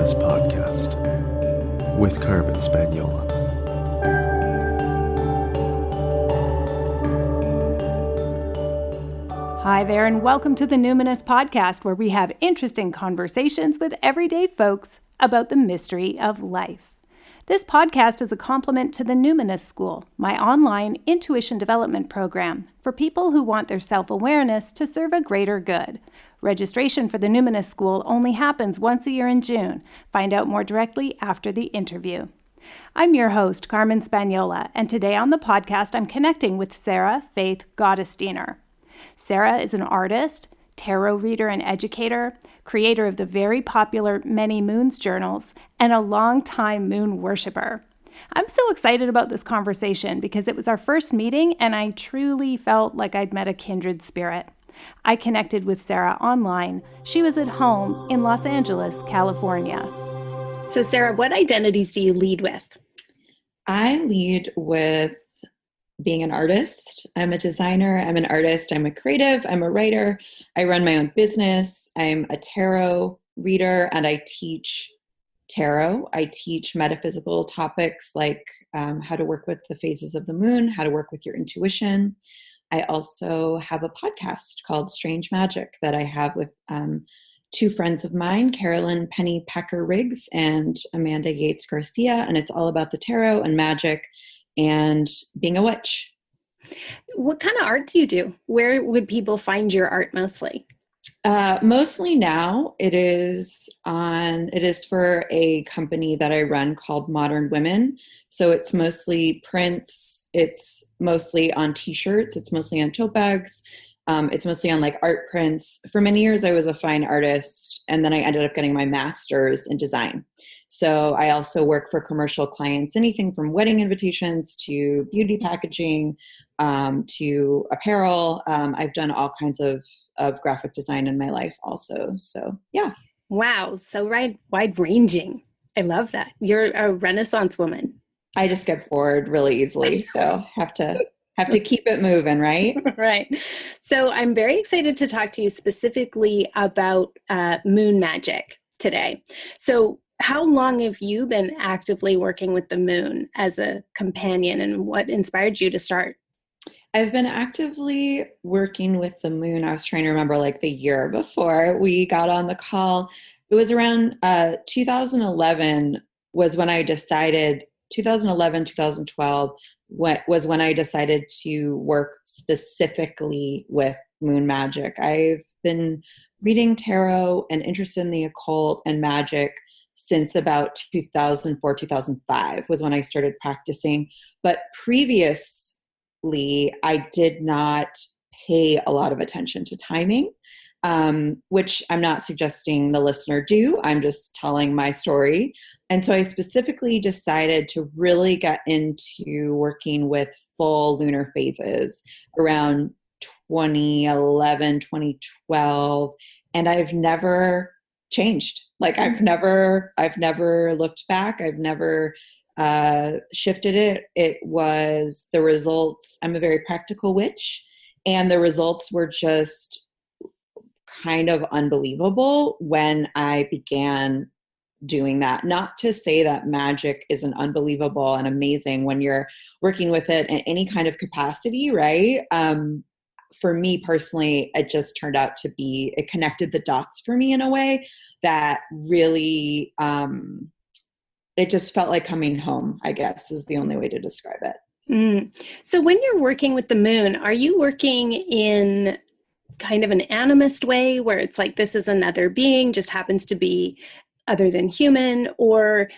Numinous Podcast with Carmen Spaniola. Hi there, and welcome to the Numinous Podcast, where we have interesting conversations with everyday folks about the mystery of life. This podcast is a complement to the Numinous School, my online intuition development program for people who want their self-awareness to serve a greater good. Registration for the Numinous School only happens once a year in June. Find out more directly after the interview. I'm your host, Carmen Spaniola, and today on the podcast I'm connecting with Sarah Faith Gottesdiener. Sarah is an artist, tarot reader and educator, creator of the very popular Many Moons journals, and a longtime moon worshiper. I'm so excited about this conversation because it was our first meeting and I truly felt like I'd met a kindred spirit. I connected with Sarah online. She was at home in Los Angeles, California. So Sarah, what identities do you lead with? I lead with being an artist. I'm a designer. I'm an artist. I'm a creative. I'm a writer. I run my own business. I'm a tarot reader and I teach tarot. I teach metaphysical topics like how to work with the phases of the moon, how to work with your intuition. I also have a podcast called Strange Magic that I have with two friends of mine, Carolyn Penny Pecker-Riggs and Amanda Yates Garcia, and it's all about the tarot and magic and being a witch. What kind of art do you do? Where would people find your art mostly? Mostly now it is for a company that I run called Modern Women. So it's mostly prints. It's mostly on t-shirts. It's mostly on tote bags. It's mostly on like art prints. For many years, I was a fine artist, and then I ended up getting my master's in design. So I also work for commercial clients, anything from wedding invitations to beauty packaging, to apparel. I've done all kinds of graphic design in my life also. So yeah. Wow. So wide ranging. I love that. You're a Renaissance woman. I just get bored really easily. So have to keep it moving, right? Right. So I'm very excited to talk to you specifically about moon magic today. So how long have you been actively working with the moon as a companion, and what inspired you to start? I've been actively working with the moon. I was trying to remember like the year before we got on the call. It was around 2011 was when I decided, 2011, 2012 was when I decided to work specifically with moon magic. I've been reading tarot and interested in the occult and magic since about 2004, 2005 was when I started practicing. But previously, I did not pay a lot of attention to timing, which I'm not suggesting the listener do. I'm just telling my story. And so I specifically decided to really get into working with full lunar phases around 2011, 2012. And I've never changed. Like I've never looked back. I've never shifted it. It was the results. I'm a very practical witch, and the results were just kind of unbelievable when I began doing that. Not to say that magic isn't unbelievable and amazing when you're working with it in any kind of capacity, right? For me personally, it just turned out to be, it connected the dots for me in a way that really, it just felt like coming home, I guess, is the only way to describe it. So when you're working with the moon, are you working in kind of an animist way where it's like, this is another being, just happens to be other than human? Or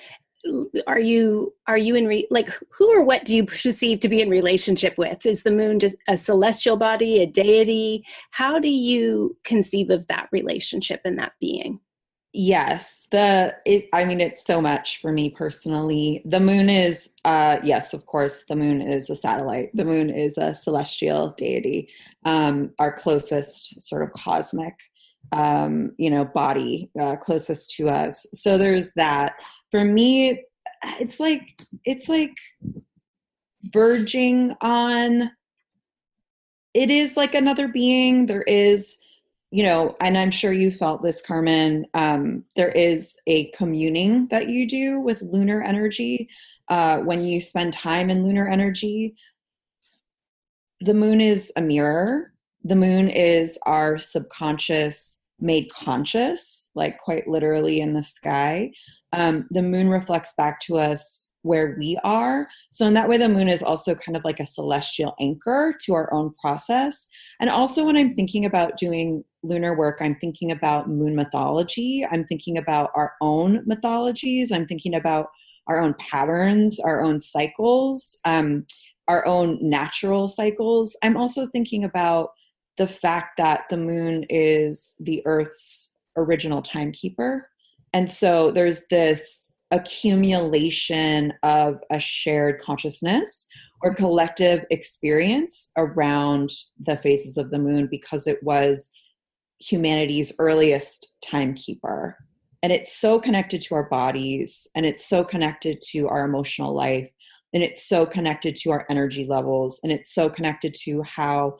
are you who or what do you perceive to be in relationship with? Is the moon just a celestial body, a deity? How do you conceive of that relationship and that being? Yes, it's so much for me personally. The moon is, yes, of course, the moon is a satellite. The moon is a celestial deity, our closest sort of cosmic, body, closest to us. So there's that. For me, it's like verging on, it is like another being. There is and I'm sure you felt this, Carmen, there is a communing that you do with lunar energy. When you spend time in lunar energy, the moon is a mirror. The moon is our subconscious made conscious, like quite literally in the sky. The moon reflects back to us where we are. So in that way, the moon is also kind of like a celestial anchor to our own process. And also when I'm thinking about doing lunar work, I'm thinking about moon mythology. I'm thinking about our own mythologies. I'm thinking about our own patterns, our own cycles, our own natural cycles. I'm also thinking about the fact that the moon is the Earth's original timekeeper. And so there's this accumulation of a shared consciousness or collective experience around the phases of the moon because it was humanity's earliest timekeeper. And it's so connected to our bodies, and it's so connected to our emotional life, and it's so connected to our energy levels, and it's so connected to how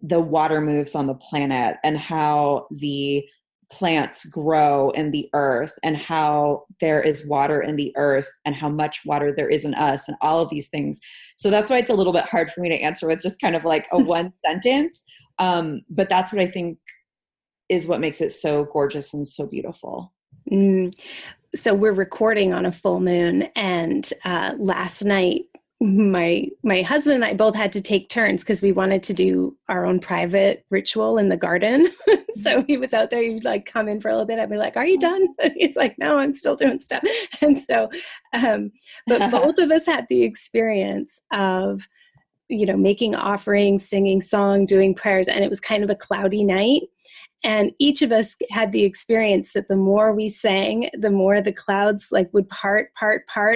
the water moves on the planet and how the plants grow in the earth and how there is water in the earth and how much water there is in us and all of these things. So that's why it's a little bit hard for me to answer with just kind of like a one sentence. But that's what I think is what makes it so gorgeous and so beautiful. So we're recording on a full moon, and last night my husband and I both had to take turns because we wanted to do our own private ritual in the garden. So he was out there, he'd like come in for a little bit. I'd be like, "Are you done?" And he's like, "No, I'm still doing stuff." And so, but both of us had the experience of, making offerings, singing song, doing prayers, and it was kind of a cloudy night. And each of us had the experience that the more we sang, the more the clouds like would part,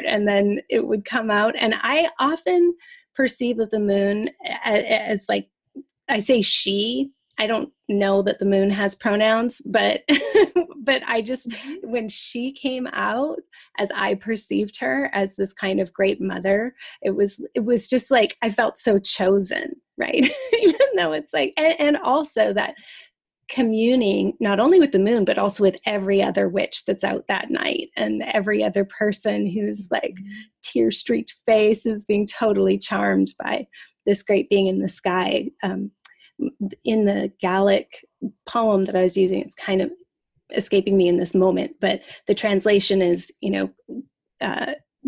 and then it would come out. And I often perceive of the moon as like, I say she. I don't know that the moon has pronouns, but but I just, when she came out, as I perceived her as this kind of great mother, it was just like, I felt so chosen, right? Even though it's like, and also that communing not only with the moon, but also with every other witch that's out that night, and every other person who's like tear-streaked face is being totally charmed by this great being in the sky. In the Gallic poem that I was using, it's kind of escaping me in this moment, but the translation is,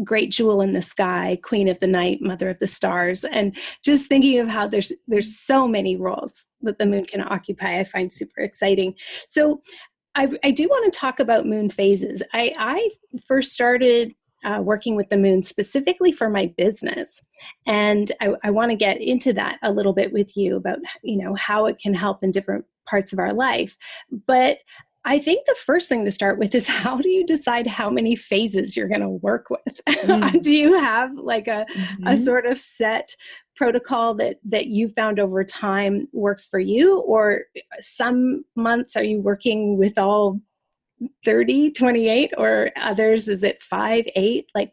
great jewel in the sky, queen of the night, mother of the stars. And just thinking of how there's so many roles that the moon can occupy, I find super exciting. So I do want to talk about moon phases. I first started working with the moon specifically for my business. And I want to get into that a little bit with you about, how it can help in different parts of our life. But I think the first thing to start with is, how do you decide how many phases you're going to work with? Do you have like a sort of set protocol that you found over time works for you? Or some months are you working with all 30, 28, or others, is it 5, 8? Like,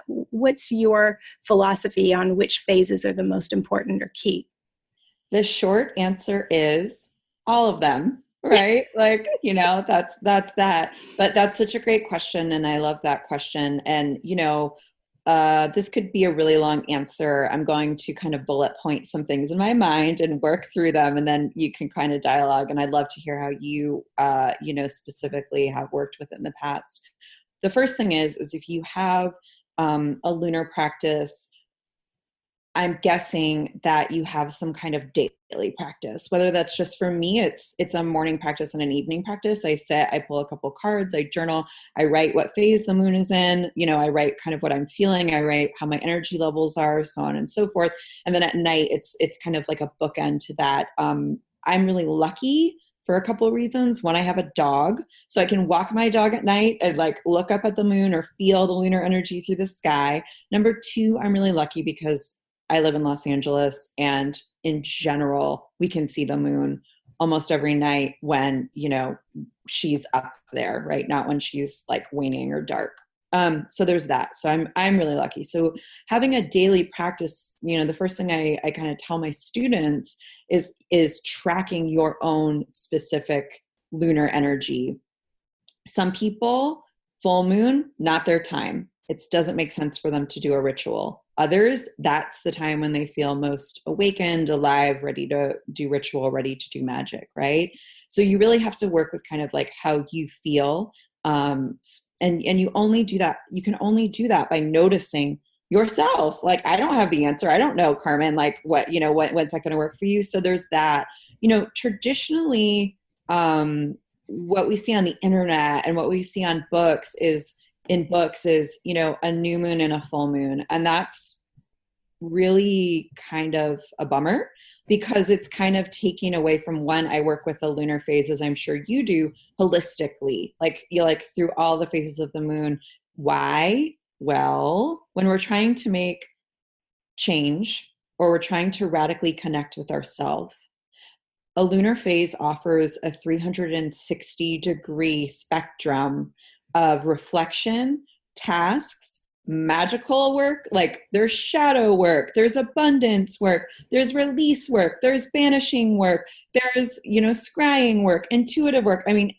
what's your philosophy on which phases are the most important or key? The short answer is all of them. Right? Like, that's that. But that's such a great question. And I love that question. And, this could be a really long answer. I'm going to kind of bullet point some things in my mind and work through them. And then you can kind of dialogue. And I'd love to hear how you, specifically have worked with it in the past. The first thing is if you have a lunar practice, I'm guessing that you have some kind of daily practice, whether that's just, for me, it's a morning practice and an evening practice. I sit, I pull a couple cards, I journal, I write what phase the moon is in, I write kind of what I'm feeling, I write how my energy levels are, so on and so forth. And then at night, it's kind of like a bookend to that. I'm really lucky for a couple of reasons. One, I have a dog, so I can walk my dog at night and like look up at the moon or feel the lunar energy through the sky. Number two, I'm really lucky because I live in Los Angeles, and in general, we can see the moon almost every night when, she's up there, right? Not when she's like waning or dark. So there's that. So I'm really lucky. So having a daily practice, the first thing I kind of tell my students is tracking your own specific lunar energy. Some people, full moon, not their time. It doesn't make sense for them to do a ritual. Others, that's the time when they feel most awakened, alive, ready to do ritual, ready to do magic, right? So you really have to work with kind of like how you feel. And you only do that. You can only do that by noticing yourself. Like, I don't have the answer. I don't know, Carmen, like when's that going to work for you? So there's that, traditionally, what we see on the internet and what we see on books is, a new moon and a full moon. And that's really kind of a bummer, because it's kind of taking away from when I work with the lunar phases, I'm sure you do, holistically, like through all the phases of the moon. Why? Well, when we're trying to make change or we're trying to radically connect with ourselves, a lunar phase offers a 360-degree spectrum of reflection, tasks, magical work. Like, there's shadow work, there's abundance work, there's release work, there's banishing work, there's, scrying work, intuitive work. I mean,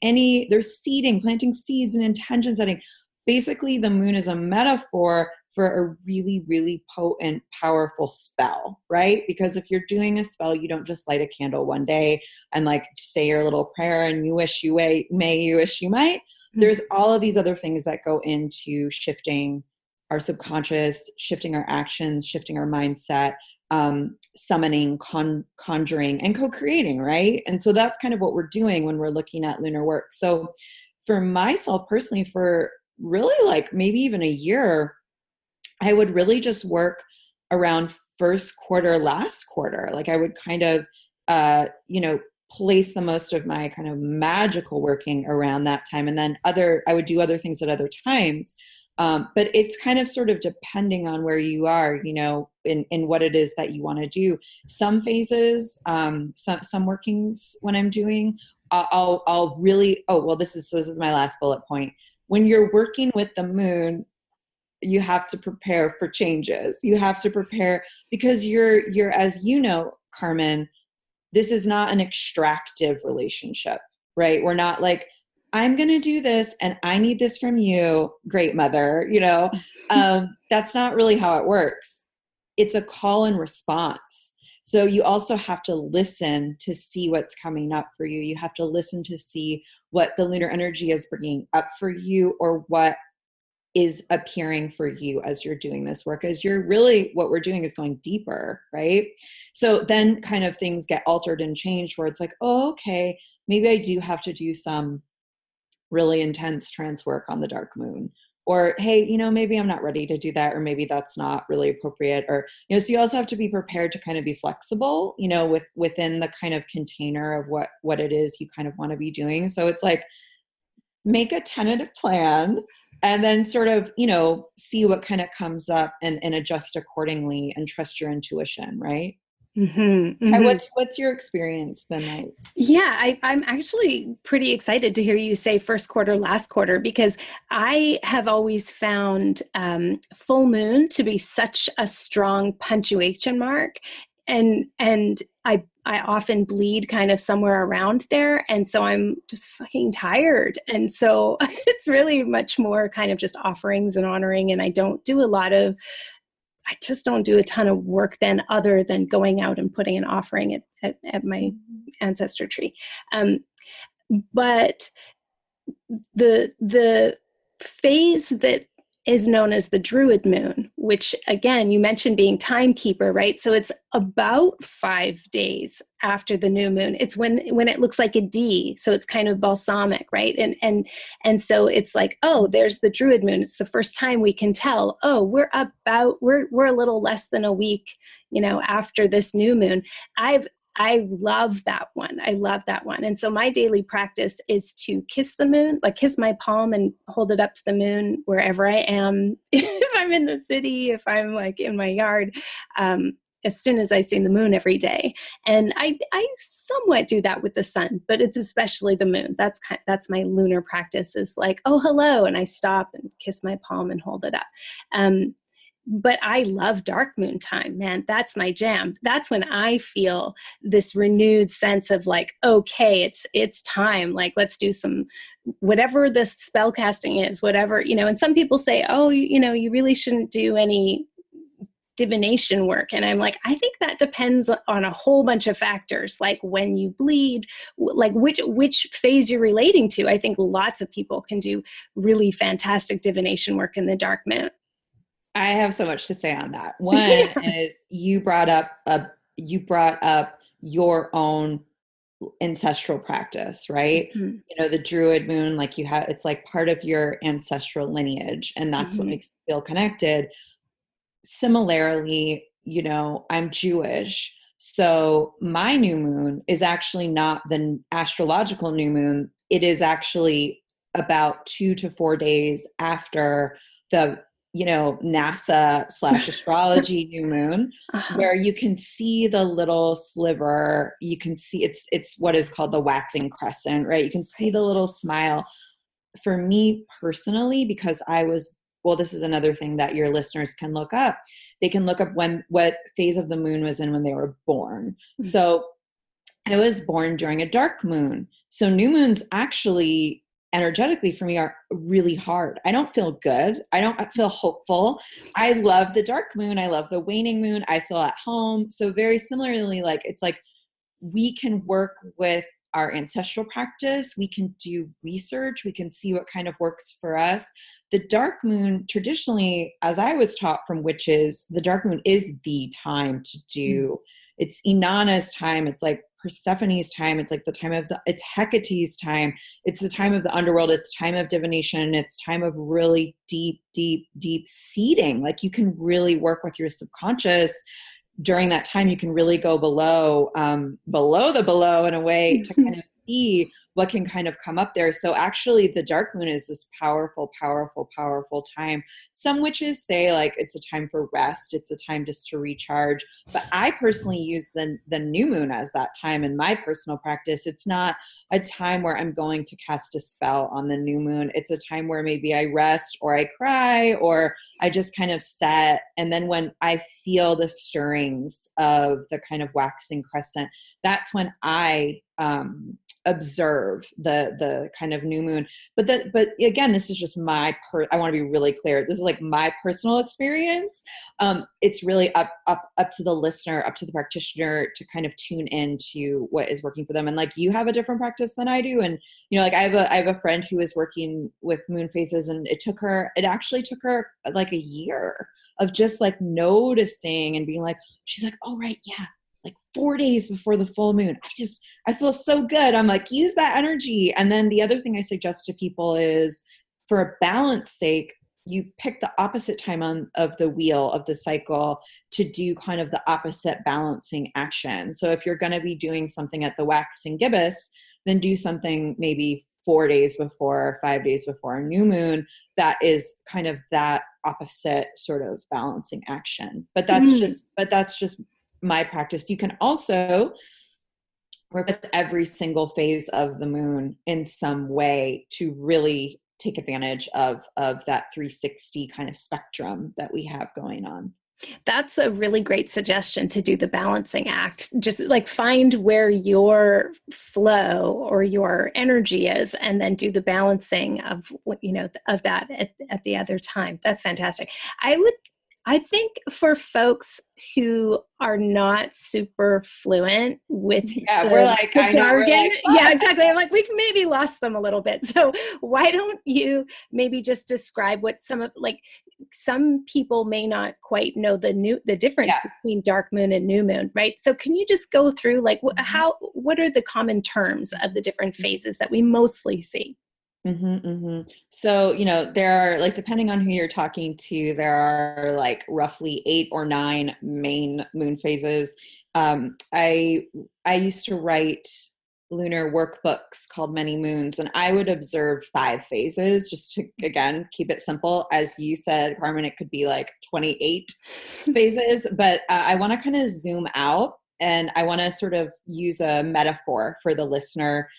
there's seeding, planting seeds, and intention setting. Basically, the moon is a metaphor for a really, really potent, powerful spell, right? Because if you're doing a spell, you don't just light a candle one day and like say your little prayer and you wish you may, you wish you might. There's all of these other things that go into shifting our subconscious, shifting our actions, shifting our mindset, summoning, conjuring, and co-creating, right? And so that's kind of what we're doing when we're looking at lunar work. So for myself personally, for really like maybe even a year, I would really just work around first quarter, last quarter. Like, I would kind of, place the most of my kind of magical working around that time. And then I would do other things at other times. But it's kind of sort of depending on where you are, in what it is that you want to do. Some phases, some workings when I'm doing, I'll really, this is my last bullet point. When you're working with the moon, you have to prepare for changes. You have to prepare because you're, as you know, Carmen, this is not an extractive relationship, right? We're not like, I'm going to do this and I need this from you. Great mother, that's not really how it works. It's a call and response. So you also have to listen to see what's coming up for you. You have to listen to see what the lunar energy is bringing up for you, or what is appearing for you as you're doing this work, as you're really, what we're doing is going deeper, right? So then kind of things get altered and changed where it's like, oh, okay, maybe I do have to do some really intense trance work on the dark moon, or, hey, maybe I'm not ready to do that, or maybe that's not really appropriate, or, so you also have to be prepared to kind of be flexible, within the kind of container of what it is you kind of want to be doing. So it's like, make a tentative plan, and then sort of, see what kind of comes up and adjust accordingly, and trust your intuition, right? Mm-hmm, mm-hmm. What's your experience been like? Yeah, I'm actually pretty excited to hear you say first quarter, last quarter, because I have always found full moon to be such a strong punctuation mark. And I often bleed kind of somewhere around there. And so I'm just fucking tired. And so it's really much more kind of just offerings and honoring. And I just don't do a ton of work then, other than going out and putting an offering at my ancestor tree. But the phase that is known as the Druid moon, which again, you mentioned being timekeeper, right? So it's about 5 days after the new moon. It's when it looks like a D. So it's kind of balsamic, right? And so it's like, oh, there's the Druid moon. It's the first time we can tell, oh, we're a little less than a week, after this new moon. I love that one. I love that one. And so my daily practice is to kiss the moon, like kiss my palm and hold it up to the moon wherever I am. If I'm in the city, if I'm like in my yard, as soon as I see the moon every day. And I somewhat do that with the sun, but it's especially the moon. That's my lunar practice, is like, oh, hello. And I stop and kiss my palm and hold it up. But I love dark moon time, man. That's my jam. That's when I feel this renewed sense of like, okay, it's time. Like, let's do some, whatever the spell casting is, whatever, and some people say, oh, you really shouldn't do any divination work. And I'm like, I think that depends on a whole bunch of factors, like when you bleed, like which phase you're relating to. I think lots of people can do really fantastic divination work in the dark moon. I have so much to say on that. One is you brought up your own ancestral practice, right? Mm-hmm. The Druid moon, like it's like part of your ancestral lineage, and that's what makes you feel connected. Similarly, I'm Jewish, so my new moon is actually not the astrological new moon. It is actually about 2 to 4 days after the NASA/astrology new moon, where you can see the little sliver. You can see it's what is called the waxing crescent, right? You can see the little smile. For me personally, because this is another thing that your listeners can look up. They can look up what phase of the moon was in when they were born. Mm-hmm. So I was born during a dark moon. So new moons actually energetically for me are really hard. I don't feel good. I don't feel hopeful. I love the dark moon. I love the waning moon. I feel at home. So very similarly, like it's like we can work with our ancestral practice. We can do research. We can see what kind of works for us. The dark moon, traditionally, as I was taught from witches, the dark moon is the time to do. It's Inanna's time. It's like Persephone's time. It's like the time it's Hecate's time. It's the time of the underworld. It's time of divination. It's time of really deep, deep, deep seeding. Like you can really work with your subconscious during that time. You can really go below the below in a way to kind of see what can kind of come up there. So actually the dark moon is this powerful, powerful, powerful time. Some witches say like it's a time for rest. It's a time just to recharge. But I personally use the new moon as that time in my personal practice. It's not a time where I'm going to cast a spell on the new moon. It's a time where maybe I rest or I cry or I just kind of set. And then when I feel the stirrings of the kind of waxing crescent, that's when I observe the kind of new moon. But again, this is just I want to be really clear. This is like my personal experience. It's really up to the listener, up to the practitioner to kind of tune into what is working for them. And like you have a different practice than I do. And like I have a friend who is working with moon phases, and it actually took her like a year of just like noticing and being like, she's like, oh right, yeah, like 4 days before the full moon, I feel so good. I'm like, use that energy. And then the other thing I suggest to people is, for a balance sake, you pick the opposite time of the wheel of the cycle to do kind of the opposite balancing action. So if you're going to be doing something at the waxing gibbous, then do something maybe 4 days before, 5 days before a new moon. That is kind of that opposite sort of balancing action. But that's just my practice. You can also work with every single phase of the moon in some way to really take advantage of that 360 kind of spectrum that we have going on. That's a really great suggestion, to do the balancing act. Just like find where your flow or your energy is, and then do the balancing of of that at the other time. That's fantastic. I think for folks who are not super fluent with the jargon, yeah, exactly. I'm like, we've maybe lost them a little bit. So why don't you maybe just describe what some people may not quite know the difference between dark moon and new moon, right? So can you just go through like what are the common terms of the different phases that we mostly see? So, there are, like, depending on who you're talking to, there are like roughly 8 or 9 main moon phases. I used to write lunar workbooks called Many Moons, and I would observe 5 phases just to, again, keep it simple. As you said, Carmen, it could be like 28 phases, but I want to kind of zoom out, and I want to sort of use a metaphor for the listener,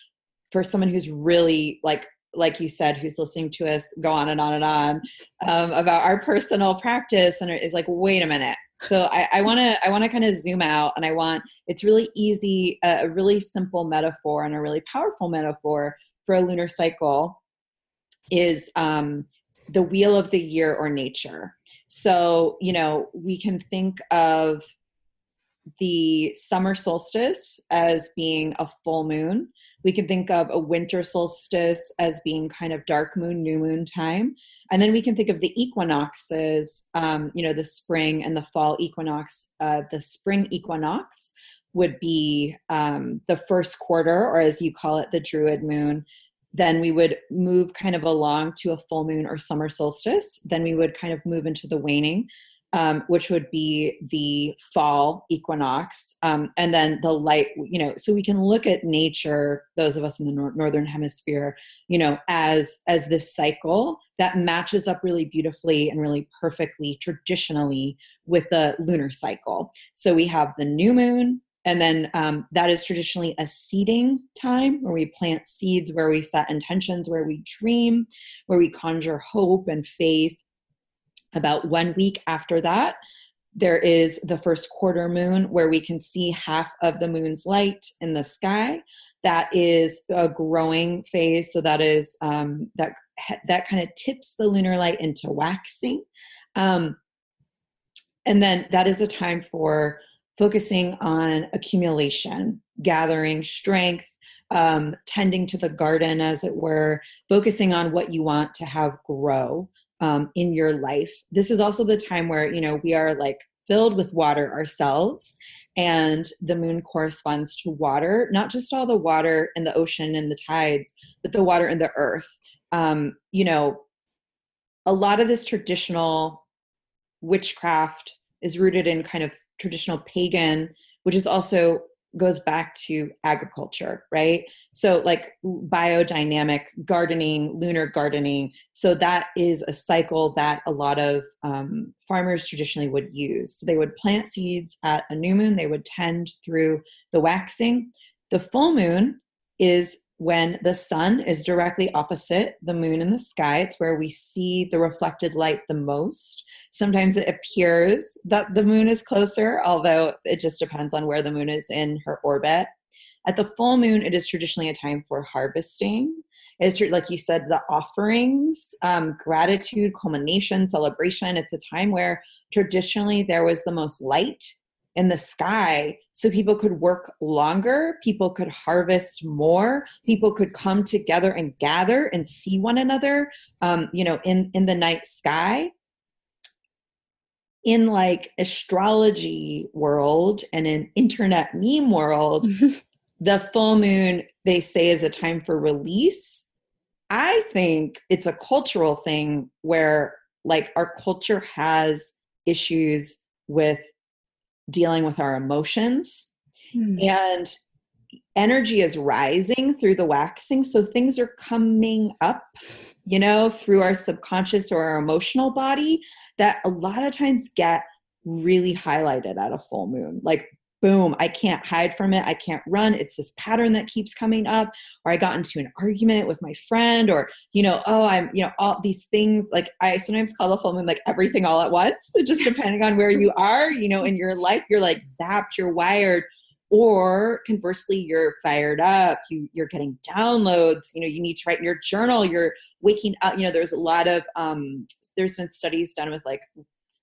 for someone who's really like you said, who's listening to us go on and on and on about our personal practice, and is like, wait a minute. So I want to kind of zoom out, and it's really easy, a really simple metaphor and a really powerful metaphor for a lunar cycle is the wheel of the year or nature. So, we can think of the summer solstice as being a full moon. We can think of a winter solstice as being kind of dark moon, new moon time. And then we can think of the equinoxes, the spring and the fall equinox. The spring equinox would be the first quarter, or as you call it, the Druid moon. Then we would move kind of along to a full moon or summer solstice. Then we would kind of move into the waning, which would be the fall equinox. And then the light, so we can look at nature, those of us in the Northern Hemisphere, as this cycle that matches up really beautifully and really perfectly traditionally with the lunar cycle. So we have the new moon, and then that is traditionally a seeding time where we plant seeds, where we set intentions, where we dream, where we conjure hope and faith. About 1 week after that, there is the first quarter moon, where we can see half of the moon's light in the sky. That is a growing phase. So that is that kind of tips the lunar light into waxing. And then that is a time for focusing on accumulation, gathering strength, tending to the garden, as it were, focusing on what you want to have grow in your life. This is also the time where, we are like filled with water ourselves, and the moon corresponds to water, not just all the water in the ocean and the tides, but the water in the earth. A lot of this traditional witchcraft is rooted in kind of traditional pagan, which is also goes back to agriculture, right? So like biodynamic gardening, lunar gardening. So that is a cycle that a lot of farmers traditionally would use. So they would plant seeds at a new moon. They would tend through the waxing. The full moon is when the sun is directly opposite the moon in the sky. It's where we see the reflected light the most. Sometimes it appears that the moon is closer, although it just depends on where the moon is in her orbit. At the full moon, it is traditionally a time for harvesting. It's like you said, the offerings, gratitude, culmination, celebration. It's a time where traditionally there was the most light in the sky, so people could work longer, people could harvest more, people could come together and gather and see one another, in the night sky. In like astrology world and in internet meme world, the full moon, they say, is a time for release. I think it's a cultural thing where like our culture has issues with dealing with our emotions, and energy is rising through the waxing. So things are coming up, through our subconscious or our emotional body that a lot of times get really highlighted at a full moon. Like, boom, I can't hide from it. I can't run. It's this pattern that keeps coming up, or I got into an argument with my friend, or, I'm, all these things. Like I sometimes call the full moon like everything all at once. So just depending on where you are, in your life, you're like zapped, you're wired, or conversely, you're fired up, you're getting downloads, you need to write in your journal, you're waking up, there's a lot of, there's been studies done with like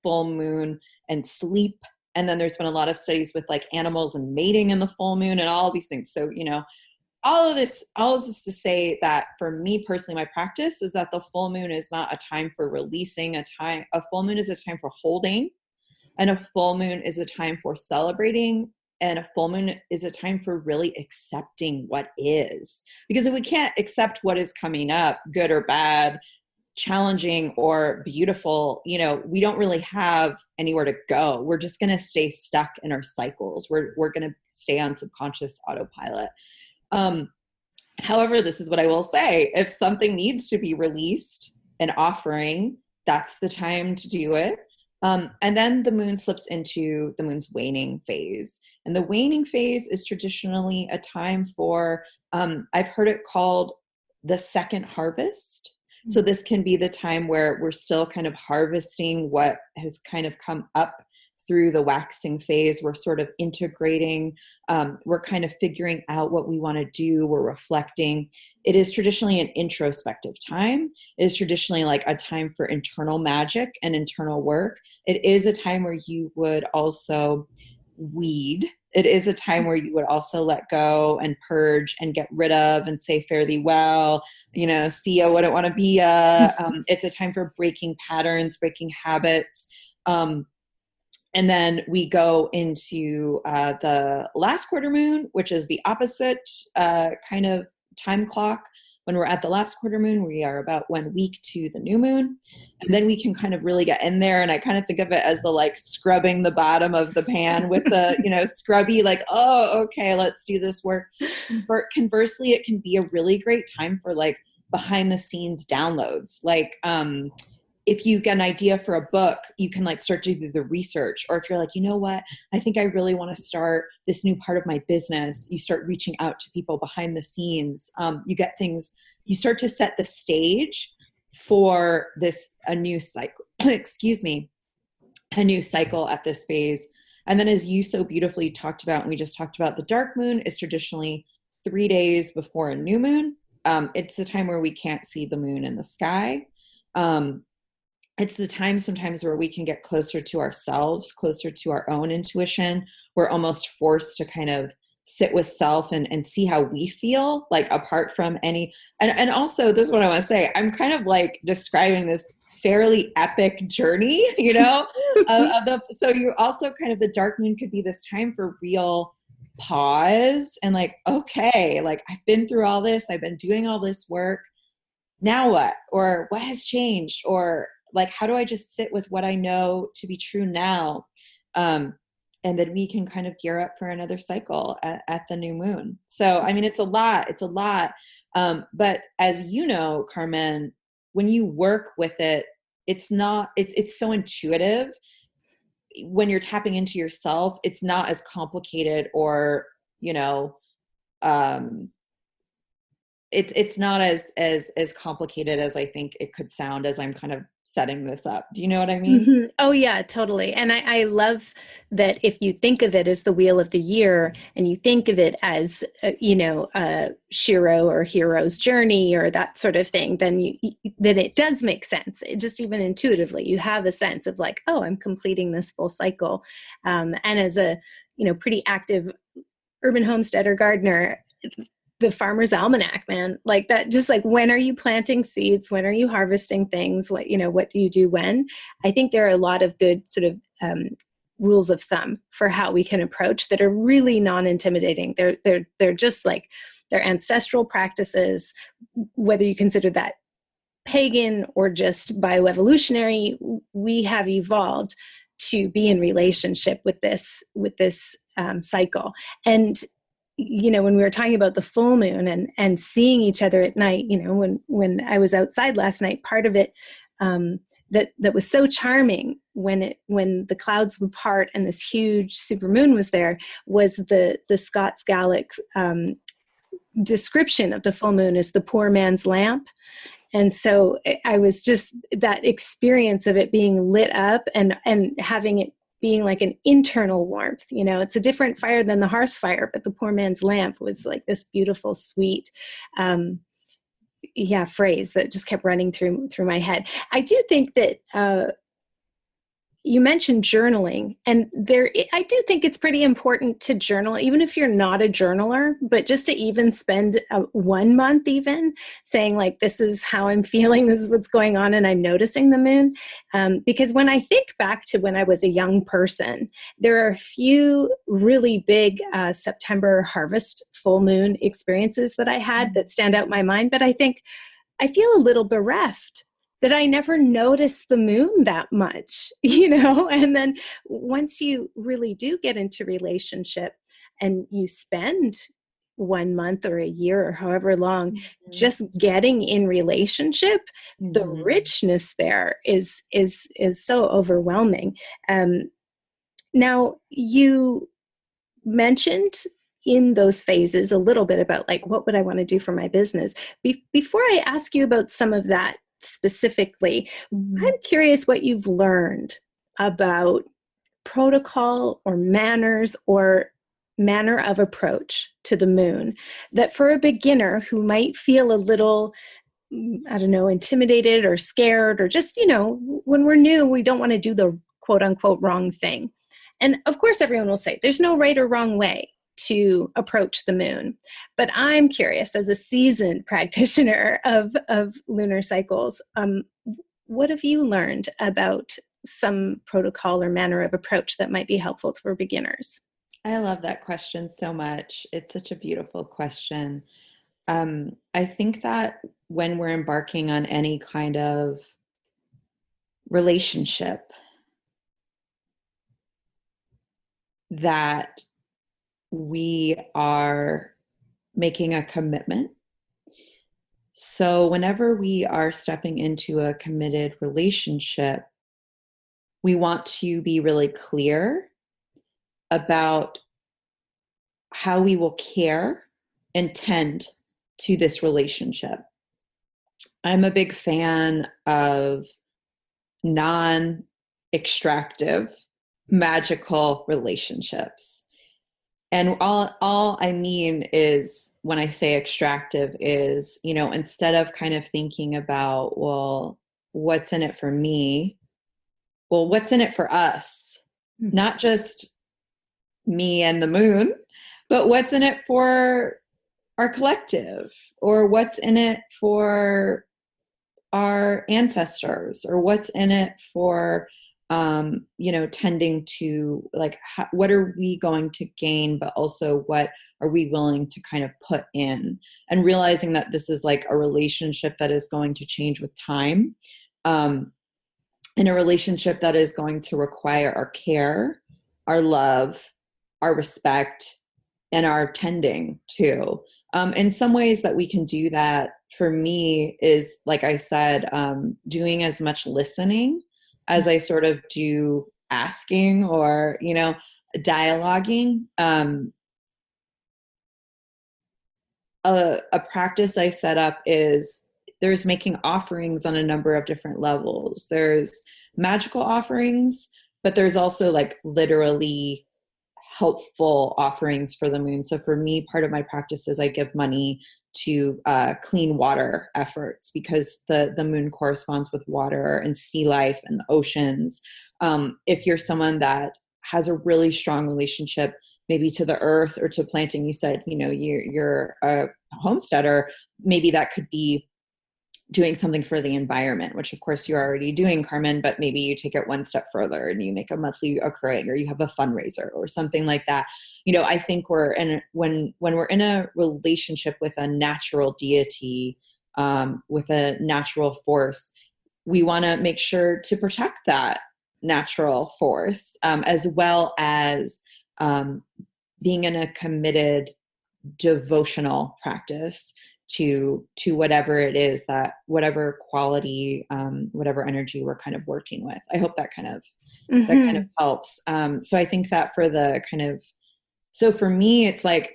full moon and sleep. And then there's been a lot of studies with like animals and mating in the full moon and all these things. So, all of this to say that for me personally, my practice is that the full moon is not a time for releasing. A full moon is a time for holding, and a full moon is a time for celebrating, and a full moon is a time for really accepting what is. Because if we can't accept what is coming up, good or bad, challenging or beautiful, we don't really have anywhere to go. We're just going to stay stuck in our cycles. We're going to stay on subconscious autopilot. However, this is what I will say. If something needs to be released, an offering, that's the time to do it. And then the moon slips into the moon's waning phase. And the waning phase is traditionally a time for, I've heard it called the second harvest. So this can be the time where we're still kind of harvesting what has kind of come up through the waxing phase. We're sort of integrating, we're kind of figuring out what we want to do, we're reflecting. It is traditionally an introspective time. It is traditionally like a time for internal magic and internal work. It is a time where you would also weed. It is a time where you would also let go and purge and get rid of and say fare thee well, see ya, wouldn't want to be ya. It's a time for breaking patterns, breaking habits. And then we go into the last quarter moon, which is the opposite kind of time clock. When we're at the last quarter moon, we are about 1 week to the new moon. And then we can kind of really get in there. And I kind of think of it as the like scrubbing the bottom of the pan with the, scrubby, like, oh, okay, let's do this work. Conversely, it can be a really great time for like behind the scenes downloads. Like, if you get an idea for a book, you can like start to do the research. Or if you're like, you know what, I think I really want to start this new part of my business. You start reaching out to people behind the scenes. You get things, you start to set the stage for a new cycle, a new cycle at this phase. And then as you so beautifully talked about, and we just talked about, the dark moon is traditionally 3 days before a new moon. It's the time where we can't see the moon in the sky. It's the time sometimes where we can get closer to ourselves, closer to our own intuition. We're almost forced to kind of sit with self and see how we feel, like apart from any, and also this is what I want to say. I'm kind of like describing this fairly epic journey, so you also kind of, the dark moon could be this time for real pause and like, okay, like I've been through all this, I've been doing all this work. Now what? Or what has changed? Or like, how do I just sit with what I know to be true now? And then we can kind of gear up for another cycle at the new moon. So, I mean, it's a lot. But as you know, Carmen, when you work with it, it's so intuitive. When you're tapping into yourself, it's not as complicated or, it's not as complicated as I think it could sound as I'm kind of setting this up. Do you know what I mean? Mm-hmm. Oh yeah, totally. And I love that if you think of it as the wheel of the year and you think of it as, Shiro or hero's journey or that sort of thing, then then it does make sense. It just even intuitively, you have a sense of like, oh, I'm completing this full cycle. And as a, pretty active urban homesteader gardener, the Farmer's Almanac, man, like that, just like, when are you planting seeds? When are you harvesting things? What do you do when? I think there are a lot of good sort of rules of thumb for how we can approach that are really non-intimidating. They're just like, they're ancestral practices, whether you consider that pagan or just bioevolutionary. We have evolved to be in relationship with this cycle. And when we were talking about the full moon and seeing each other at night, when I was outside last night, part of it that was so charming when the clouds would part and this huge super moon was there was the Scots Gaelic description of the full moon as the poor man's lamp. And so I was just, that experience of it being lit up and having it being like an internal warmth, it's a different fire than the hearth fire, but the poor man's lamp was like this beautiful, sweet, phrase that just kept running through my head. I do think that you mentioned journaling, and I do think it's pretty important to journal, even if you're not a journaler, but just to even spend 1 month even saying like, this is how I'm feeling, this is what's going on, and I'm noticing the moon. Because when I think back to when I was a young person, there are a few really big September harvest full moon experiences that I had that stand out in my mind, but I think I feel a little bereft that I never noticed the moon that much, and then once you really do get into relationship and you spend 1 month or a year or however long, Mm-hmm. just getting in relationship, the Mm-hmm. richness there is so overwhelming. Now, you mentioned in those phases a little bit about like, what would I want to do for my business? Before I ask you about some of that specifically, Mm-hmm. I'm curious what you've learned about protocol or manners or manner of approach to the moon that for a beginner who might feel a little, I don't know, intimidated or scared, or just, when we're new, we don't want to do the quote unquote wrong thing. And of course, everyone will say there's no right or wrong way to approach the moon. But I'm curious, as a seasoned practitioner of lunar cycles, what have you learned about some protocol or manner of approach that might be helpful for beginners? I love that question so much. It's such a beautiful question. I think that when we're embarking on any kind of relationship, that we are making a commitment. So whenever we are stepping into a committed relationship, we want to be really clear about how we will care and tend to this relationship. I'm a big fan of non-extractive, magical relationships. And all I mean is, when I say extractive, is, instead of kind of thinking about, well, what's in it for me? Well, what's in it for us? Not just me and the moon, but what's in it for our collective, or what's in it for our ancestors, or what's in it for tending to, like, what are we going to gain, but also what are we willing to kind of put in, and realizing that this is like a relationship that is going to change with time, and a relationship that is going to require our care, our love, our respect, and our tending to. In some ways that we can do that, for me, is, like I said, doing as much listening as I sort of do asking, or, dialoguing. A practice I set up is, there's making offerings on a number of different levels. There's magical offerings, but there's also like literally helpful offerings for the moon. So for me, part of my practice is I give money to clean water efforts, because the moon corresponds with water and sea life and the oceans. If you're someone that has a really strong relationship maybe to the earth or to planting, you said, you're a homesteader, maybe that could be doing something for the environment, which of course you're already doing, Carmen, but maybe you take it one step further and you make a monthly occurring, or you have a fundraiser or something like that. I think when we're in a relationship with a natural deity, with a natural force, we want to make sure to protect that natural force, as well as being in a committed devotional practice to whatever it is, that whatever quality, whatever energy we're kind of working with. I hope that kind of helps. So I think that for the kind of, so for me, it's like,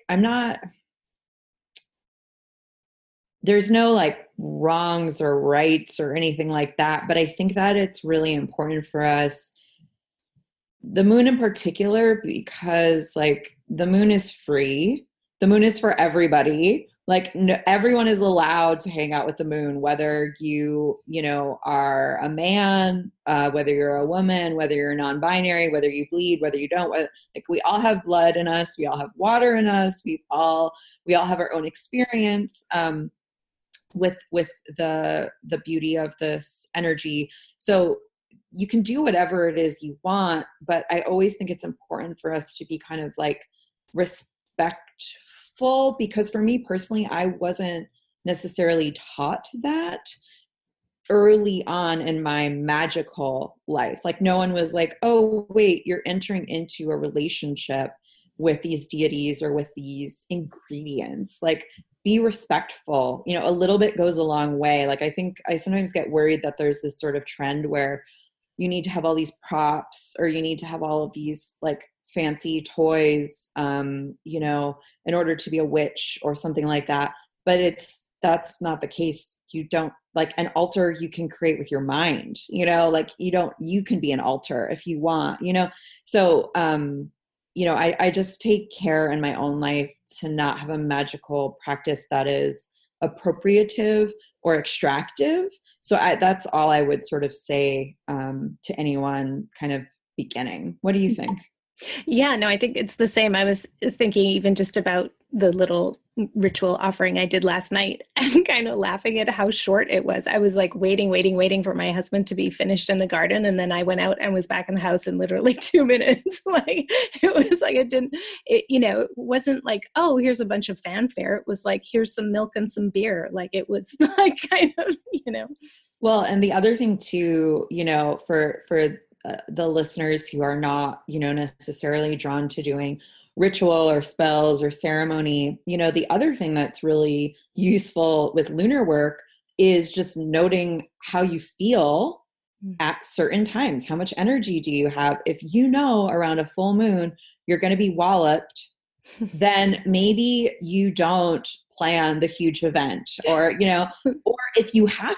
there's no like wrongs or rights or anything like that, but I think that it's really important for us, the moon in particular, because like the moon is free. The moon is for everybody. Like, everyone is allowed to hang out with the moon, whether you are a man, whether you're a woman, whether you're non-binary, whether you bleed, whether you don't. Like, we all have blood in us. We all have water in us. We all have our own experience with the beauty of this energy. So you can do whatever it is you want, but I always think it's important for us to be kind of like respectful, because for me personally, I wasn't necessarily taught that early on in my magical life. Like, no one was like, oh, wait, you're entering into a relationship with these deities or with these ingredients. Like, be respectful. You know, a little bit goes a long way. Like, I think I sometimes get worried that there's this sort of trend where you need to have all these props, or you need to have all of these like fancy toys, you know, in order to be a witch or something like that. But that's not the case. You don't, like, an altar you can create with your mind, you know, like you can be an altar if you want, you know? So, you know, I just take care in my own life to not have a magical practice that is appropriative or extractive. So that's all I would sort of say to anyone kind of beginning. What do you think? Yeah, no, I think it's the same. I was thinking even just about the little ritual offering I did last night and kind of laughing at how short it was. I was like waiting for my husband to be finished in the garden. And then I went out and was back in the house in literally 2 minutes. Like, it was like, you know, it wasn't like, oh, here's a bunch of fanfare. It was like, here's some milk and some beer. Like, it was like kind of, you know. Well, and the other thing too, you know, for the listeners who are not, you know, necessarily drawn to doing ritual or spells or ceremony, you know, the other thing that's really useful with lunar work is just noting how you feel at certain times. How much energy do you have? If you know around a full moon you're going to be walloped, then maybe you don't plan the huge event, or, you know, or if you have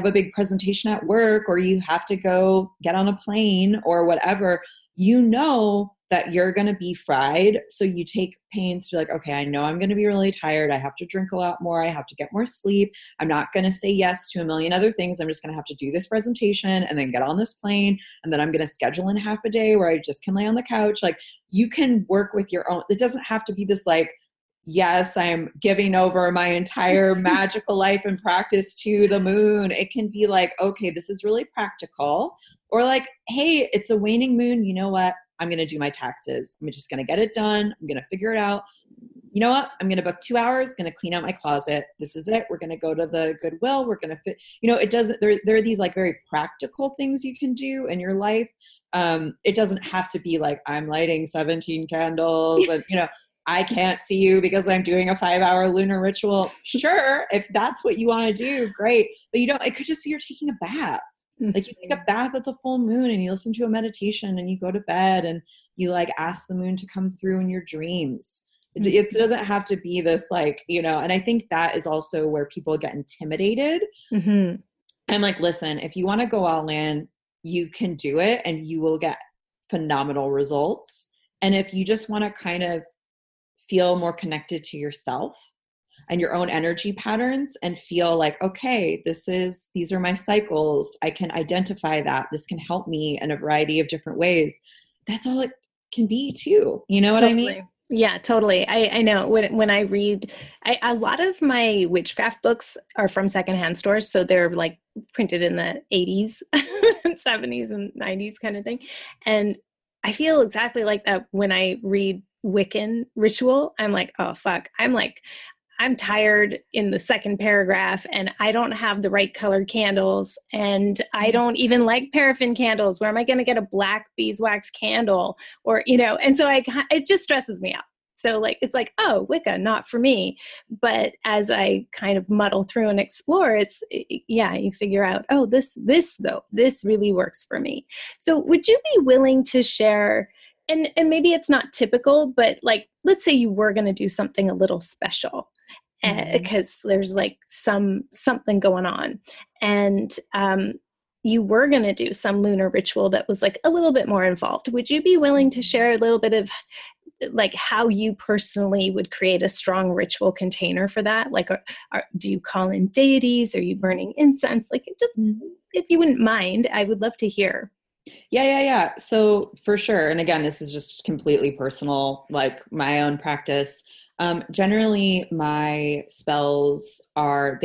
a big presentation at work, or you have to go get on a plane or whatever, you know that you're going to be fried. So you take pains to be like, okay, I know I'm going to be really tired. I have to drink a lot more. I have to get more sleep. I'm not going to say yes to a million other things. I'm just going to have to do this presentation and then get on this plane. And then I'm going to schedule in half a day where I just can lay on the couch. Like, you can work with your own. It doesn't have to be this like, yes, I'm giving over my entire magical life and practice to the moon. It can be like, okay, this is really practical. Or like, hey, it's a waning moon. You know what? I'm going to do my taxes. I'm just going to get it done. I'm going to figure it out. You know what? I'm going to book 2 hours, going to clean out my closet. This is it. We're going to go to the Goodwill. We're going to fit, you know, it doesn't, there are these like very practical things you can do in your life. It doesn't have to be like, I'm lighting 17 candles and, you know, I can't see you because I'm doing a 5-hour lunar ritual. Sure. If that's what you want to do, great. But you don't, it could just be you're taking a bath. Like, you take a bath at the full moon and you listen to a meditation and you go to bed and you like ask the moon to come through in your dreams. It doesn't have to be this like, you know, and I think that is also where people get intimidated. Mm-hmm. I'm like, listen, if you want to go all in, you can do it and you will get phenomenal results. And if you just want to kind of feel more connected to yourself and your own energy patterns and feel like, okay, these are my cycles. I can identify that. This can help me in a variety of different ways. That's all it can be too. You know what I mean? Yeah, totally. I know when I read, a lot of my witchcraft books are from secondhand stores. So they're like printed in the 80s, 70s and 90s kind of thing. And I feel exactly like that when I read Wiccan ritual. I'm like, oh, fuck. I'm tired in the second paragraph and I don't have the right colored candles and I don't even like paraffin candles. Where am I going to get a black beeswax candle? Or, you know, and so it just stresses me out. So like, it's like, oh, Wicca, not for me. But as I kind of muddle through and explore, you figure out, oh, this really works for me. So would you be willing to share, and maybe it's not typical, but like, let's say you were going to do something a little special, because there's like something going on, and you were going to do some lunar ritual that was like a little bit more involved. Would you be willing to share a little bit of like how you personally would create a strong ritual container for that? Like, do you call in deities? Are you burning incense? Like, just if you wouldn't mind, I would love to hear. Yeah. So for sure. And again, this is just completely personal, like my own practice. Generally my spells are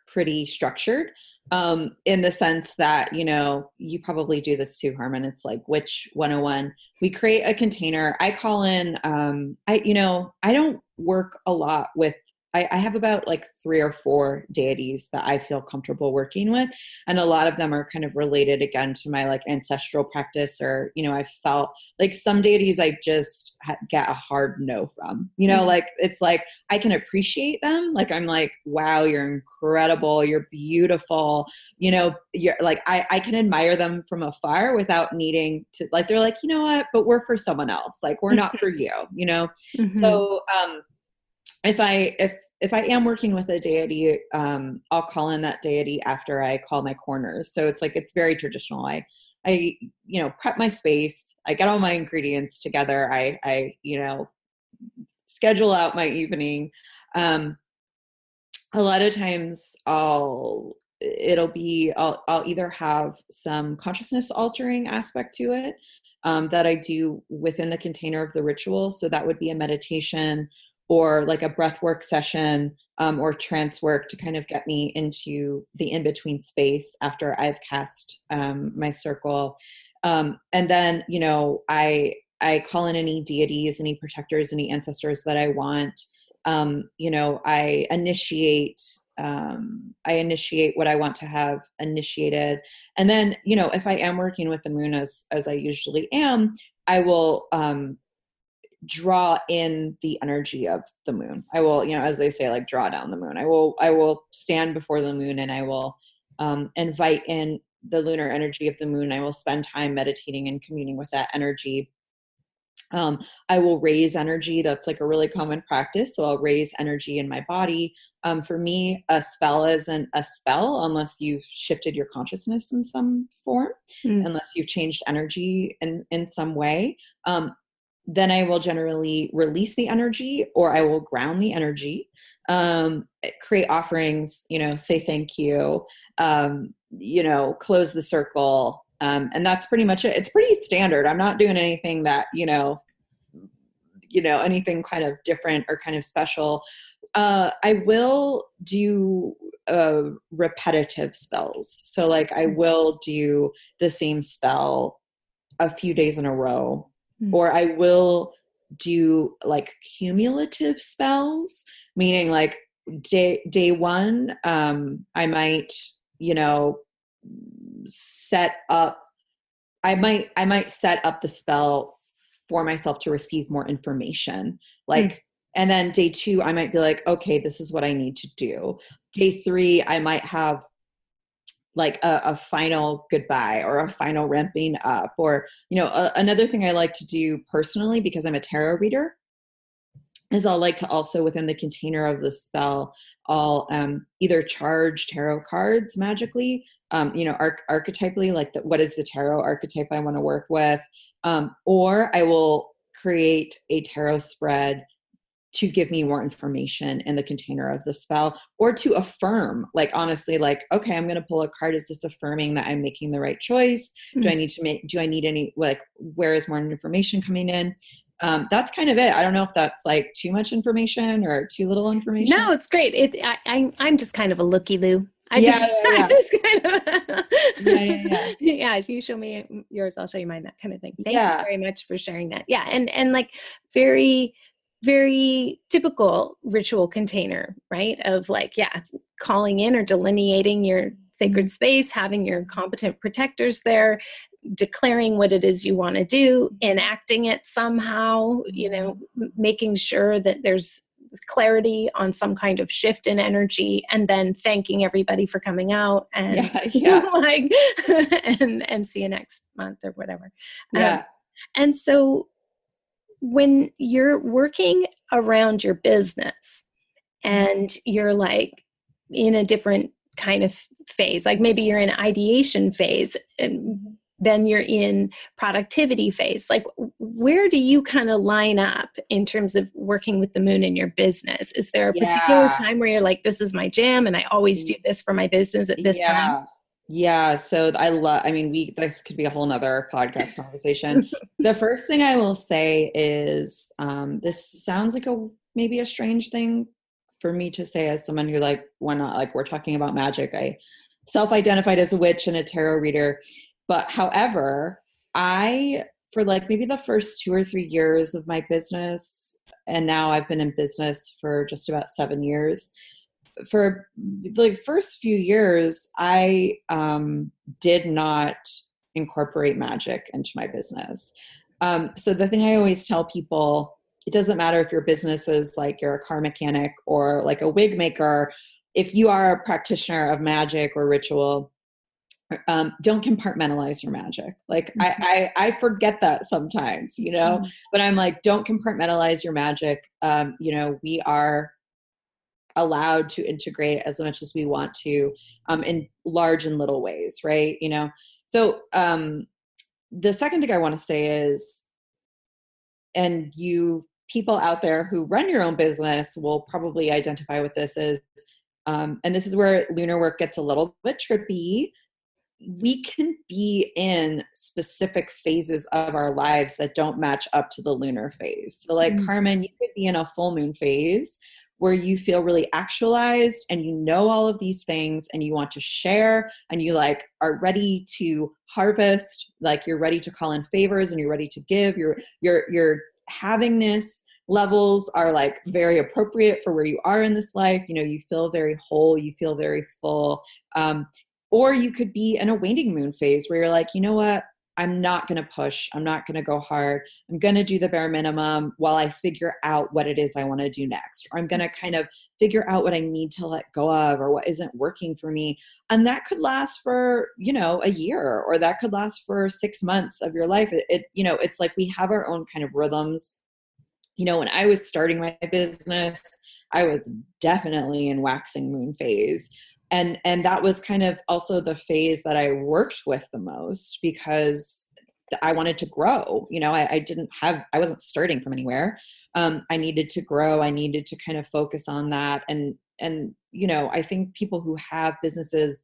pretty structured, in the sense that, you know, you probably do this too, Harmon. It's like Witch 101. We create a container. I call in, I don't work a lot with I have about like 3 or 4 deities that I feel comfortable working with. And a lot of them are kind of related again to my like ancestral practice, or, I felt like some deities I just get a hard no from, like, it's like, I can appreciate them. Like, I'm like, wow, you're incredible. You're beautiful. You're like, I can admire them from afar without needing to, like, they're like, you know what, but we're for someone else. Like, we're not for you, So, if I am working with a deity, I'll call in that deity after I call my corners. So it's like, it's very traditional. I prep my space. I get all my ingredients together. I schedule out my evening. A lot of times I'll either have some consciousness altering aspect to it, that I do within the container of the ritual. So that would be a meditation, or like a breath work session, or trance work to kind of get me into the in-between space after I've cast my circle. And then, I call in any deities, any protectors, any ancestors that I want. I initiate what I want to have initiated. And then, if I am working with the moon, as I usually am, I will draw in the energy of the moon. I will, as they say, like, draw down the moon. I will stand before the moon, and I will invite in the lunar energy of the moon. I will spend time meditating and communing with that energy. I will raise energy. That's like a really common practice. So I'll raise energy in my body. For me, a spell isn't a spell unless you've shifted your consciousness in some form, unless you've changed energy in some way. Then I will generally release the energy, or I will ground the energy, create offerings, say thank you, close the circle. And that's pretty much it. It's pretty standard. I'm not doing anything that, anything kind of different or kind of special. I will do repetitive spells. So like, I will do the same spell a few days in a row, or I will do like cumulative spells, meaning like day one, I might, set up the spell for myself to receive more information. Like, and then day 2, I might be like, okay, this is what I need to do. Day 3, I might have like a final goodbye, or a final ramping up, or, another thing I like to do personally, because I'm a tarot reader, is I'll like to also, within the container of the spell, I'll either charge tarot cards magically, archetypally, like what is the tarot archetype I want to work with, or I will create a tarot spread to give me more information in the container of the spell, or to affirm, like, honestly, like, okay, I'm going to pull a card. Is this affirming that I'm making the right choice? Do I need any, like, where is more information coming in? That's kind of it. I don't know if that's like too much information or too little information. No, it's great. I'm just kind of a looky-loo. Yeah. Yeah, you show me yours, I'll show you mine, that kind of thing. Thank you very much for sharing that. Yeah. And like, very, very typical ritual container, right? Of like, calling in or delineating your sacred space, having your competent protectors there, declaring what it is you want to do, enacting it somehow, making sure that there's clarity on some kind of shift in energy, and then thanking everybody for coming out, and like, and see you next month or whatever. And so when you're working around your business and you're like in a different kind of phase, like maybe you're in ideation phase, and then you're in productivity phase, like, where do you kind of line up in terms of working with the moon in your business? Is there a particular time where you're like, this is my jam and I always do this for my business at this time? Yeah. So this could be a whole nother podcast conversation. The first thing I will say is, this sounds like maybe a strange thing for me to say as someone who, like, when like we're talking about magic, I self-identified as a witch and a tarot reader. But however, for like maybe the first 2 or 3 years of my business, and now I've been in business for just about 7 years. For the first few years, I did not incorporate magic into my business. So the thing I always tell people, it doesn't matter if your business is like you're a car mechanic or like a wig maker. If you are a practitioner of magic or ritual, don't compartmentalize your magic. Like I forget that sometimes, but I'm like, don't compartmentalize your magic. We are allowed to integrate as much as we want to, in large and little ways. Right. So, the second thing I want to say is, and you people out there who run your own business will probably identify with this, is, and this is where lunar work gets a little bit trippy. We can be in specific phases of our lives that don't match up to the lunar phase. So like Carmen, you could be in a full moon phase where you feel really actualized and you know all of these things and you want to share and you like are ready to harvest, like you're ready to call in favors and you're ready to give. Your havingness levels are like very appropriate for where you are in this life. You feel very whole, you feel very full. Or you could be in a waning moon phase where you're like, you know what? I'm not going to push. I'm not going to go hard. I'm going to do the bare minimum while I figure out what it is I want to do next. Or I'm going to kind of figure out what I need to let go of or what isn't working for me. And that could last for, a year, or that could last for 6 months of your life. It's like we have our own kind of rhythms. When I was starting my business, I was definitely in waxing moon phase. And that was kind of also the phase that I worked with the most because I wanted to grow. I wasn't starting from anywhere. I needed to grow. I needed to kind of focus on that. And I think people who have businesses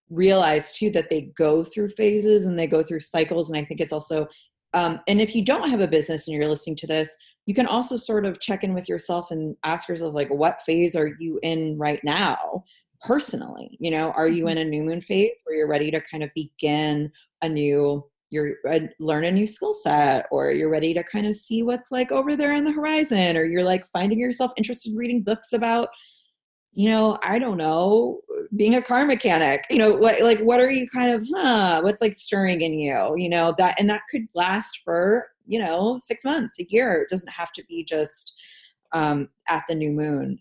realize too that they go through phases and they go through cycles. And I think it's also, and if you don't have a business and you're listening to this, you can also sort of check in with yourself and ask yourself, like, what phase are you in right now? Personally, are you in a new moon phase where you're ready to kind of begin learn a new skill set, or you're ready to kind of see what's like over there on the horizon, or you're like finding yourself interested in reading books about, I don't know, being a car mechanic, what are you kind of, what's like stirring in you, that could last for, 6 months, a year. It doesn't have to be just, at the new moon,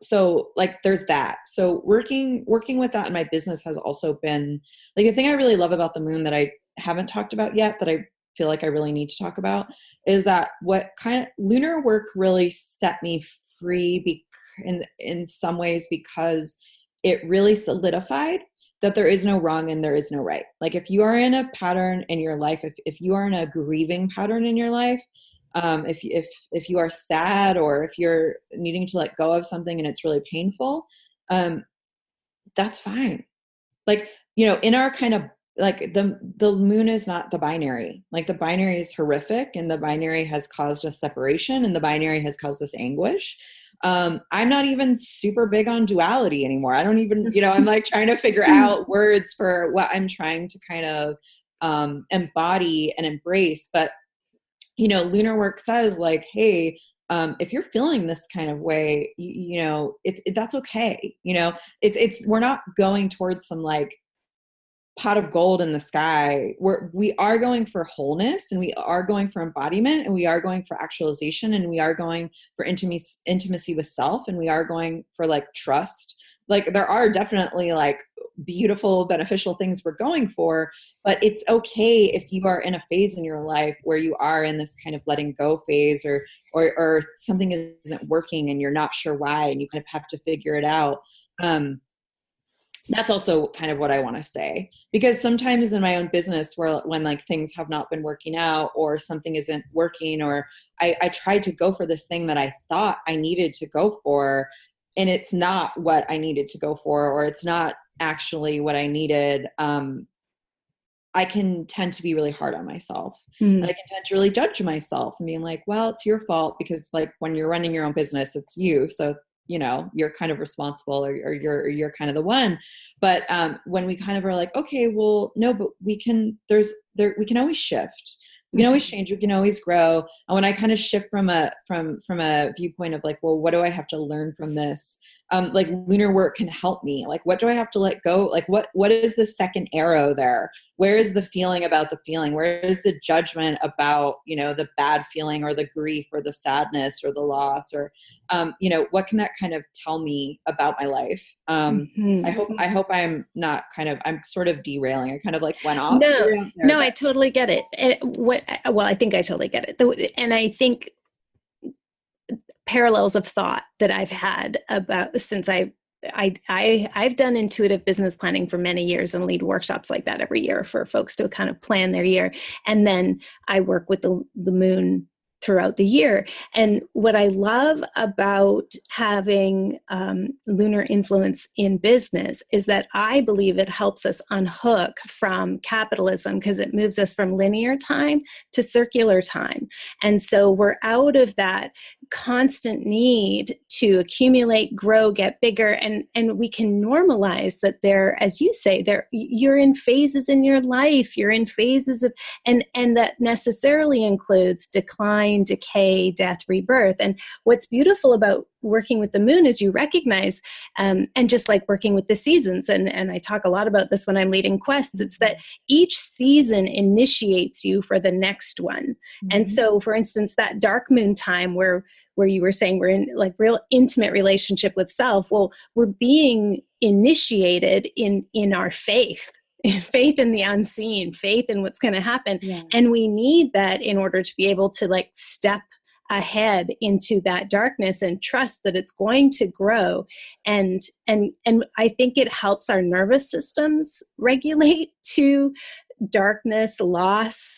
so like there's that. So working with that in my business has also been like the thing I really love about the moon that I haven't talked about yet, that I feel like I really need to talk about, is that what kind of lunar work really set me free in some ways, because it really solidified that there is no wrong and there is no right. Like if you are in a pattern in your life, if you are in a grieving pattern in your life, if you are sad, or if you're needing to let go of something and it's really painful, that's fine. Like, in our kind of like the moon is not the binary. Like the binary is horrific, and the binary has caused us separation, and the binary has caused us anguish. I'm not even super big on duality anymore. I don't even, I'm like trying to figure out words for what I'm trying to kind of embody and embrace. But lunar work says like, hey, if you're feeling this kind of way, that's okay. We're not going towards some like pot of gold in the sky. We are going for wholeness, and we are going for embodiment, and we are going for actualization, and we are going for intimacy with self, and we are going for like trust. Like there are definitely like beautiful, beneficial things we're going for, but it's okay if you are in a phase in your life where you are in this kind of letting go phase, or something isn't working and you're not sure why, and you kind of have to figure it out. That's also kind of what I want to say, because sometimes in my own business when like things have not been working out, or something isn't working, or I tried to go for this thing that I thought I needed to go for, and it's not what I needed to go for, or it's not actually what I needed, I can tend to be really hard on myself. And I can tend to really judge myself and being like, well, it's your fault, because like when you're running your own business, it's you. So, you're kind of responsible, or you're kind of the one. But when we kind of are like, okay, well, no, but we can always shift. We can always change, we can always grow. And when I kind of shift from a viewpoint of like, well, what do I have to learn from this? Like lunar work can help me. Like, what do I have to let go? Like, what is the second arrow there? Where is the feeling about the feeling? Where is the judgment about, the bad feeling or the grief or the sadness or the loss or, what can that kind of tell me about my life? I hope I'm not I'm sort of derailing. I kind of like went off. No, I totally get it. I think I totally get it. And I think parallels of thought that I've had about since I've done intuitive business planning for many years and lead workshops like that every year for folks to kind of plan their year. And then I work with the moon throughout the year. And what I love about having lunar influence in business is that I believe it helps us unhook from capitalism because it moves us from linear time to circular time. And so we're out of that constant need to accumulate, grow, get bigger, and we can normalize that as you say, you're in phases in your life, you're in phases of, and that necessarily includes decline, decay, death, rebirth. And what's beautiful about working with the moon is you recognize, and just like working with the seasons, and I talk a lot about this when I'm leading quests, it's that each season initiates you for the next one. Mm-hmm. And so, for instance, that dark moon time where you were saying we're in like real intimate relationship with self, well, we're being initiated in our faith in the unseen, faith in what's going to happen. Yeah. And we need that in order to be able to like step ahead into that darkness and trust that it's going to grow. And I think it helps our nervous systems regulate to darkness, loss,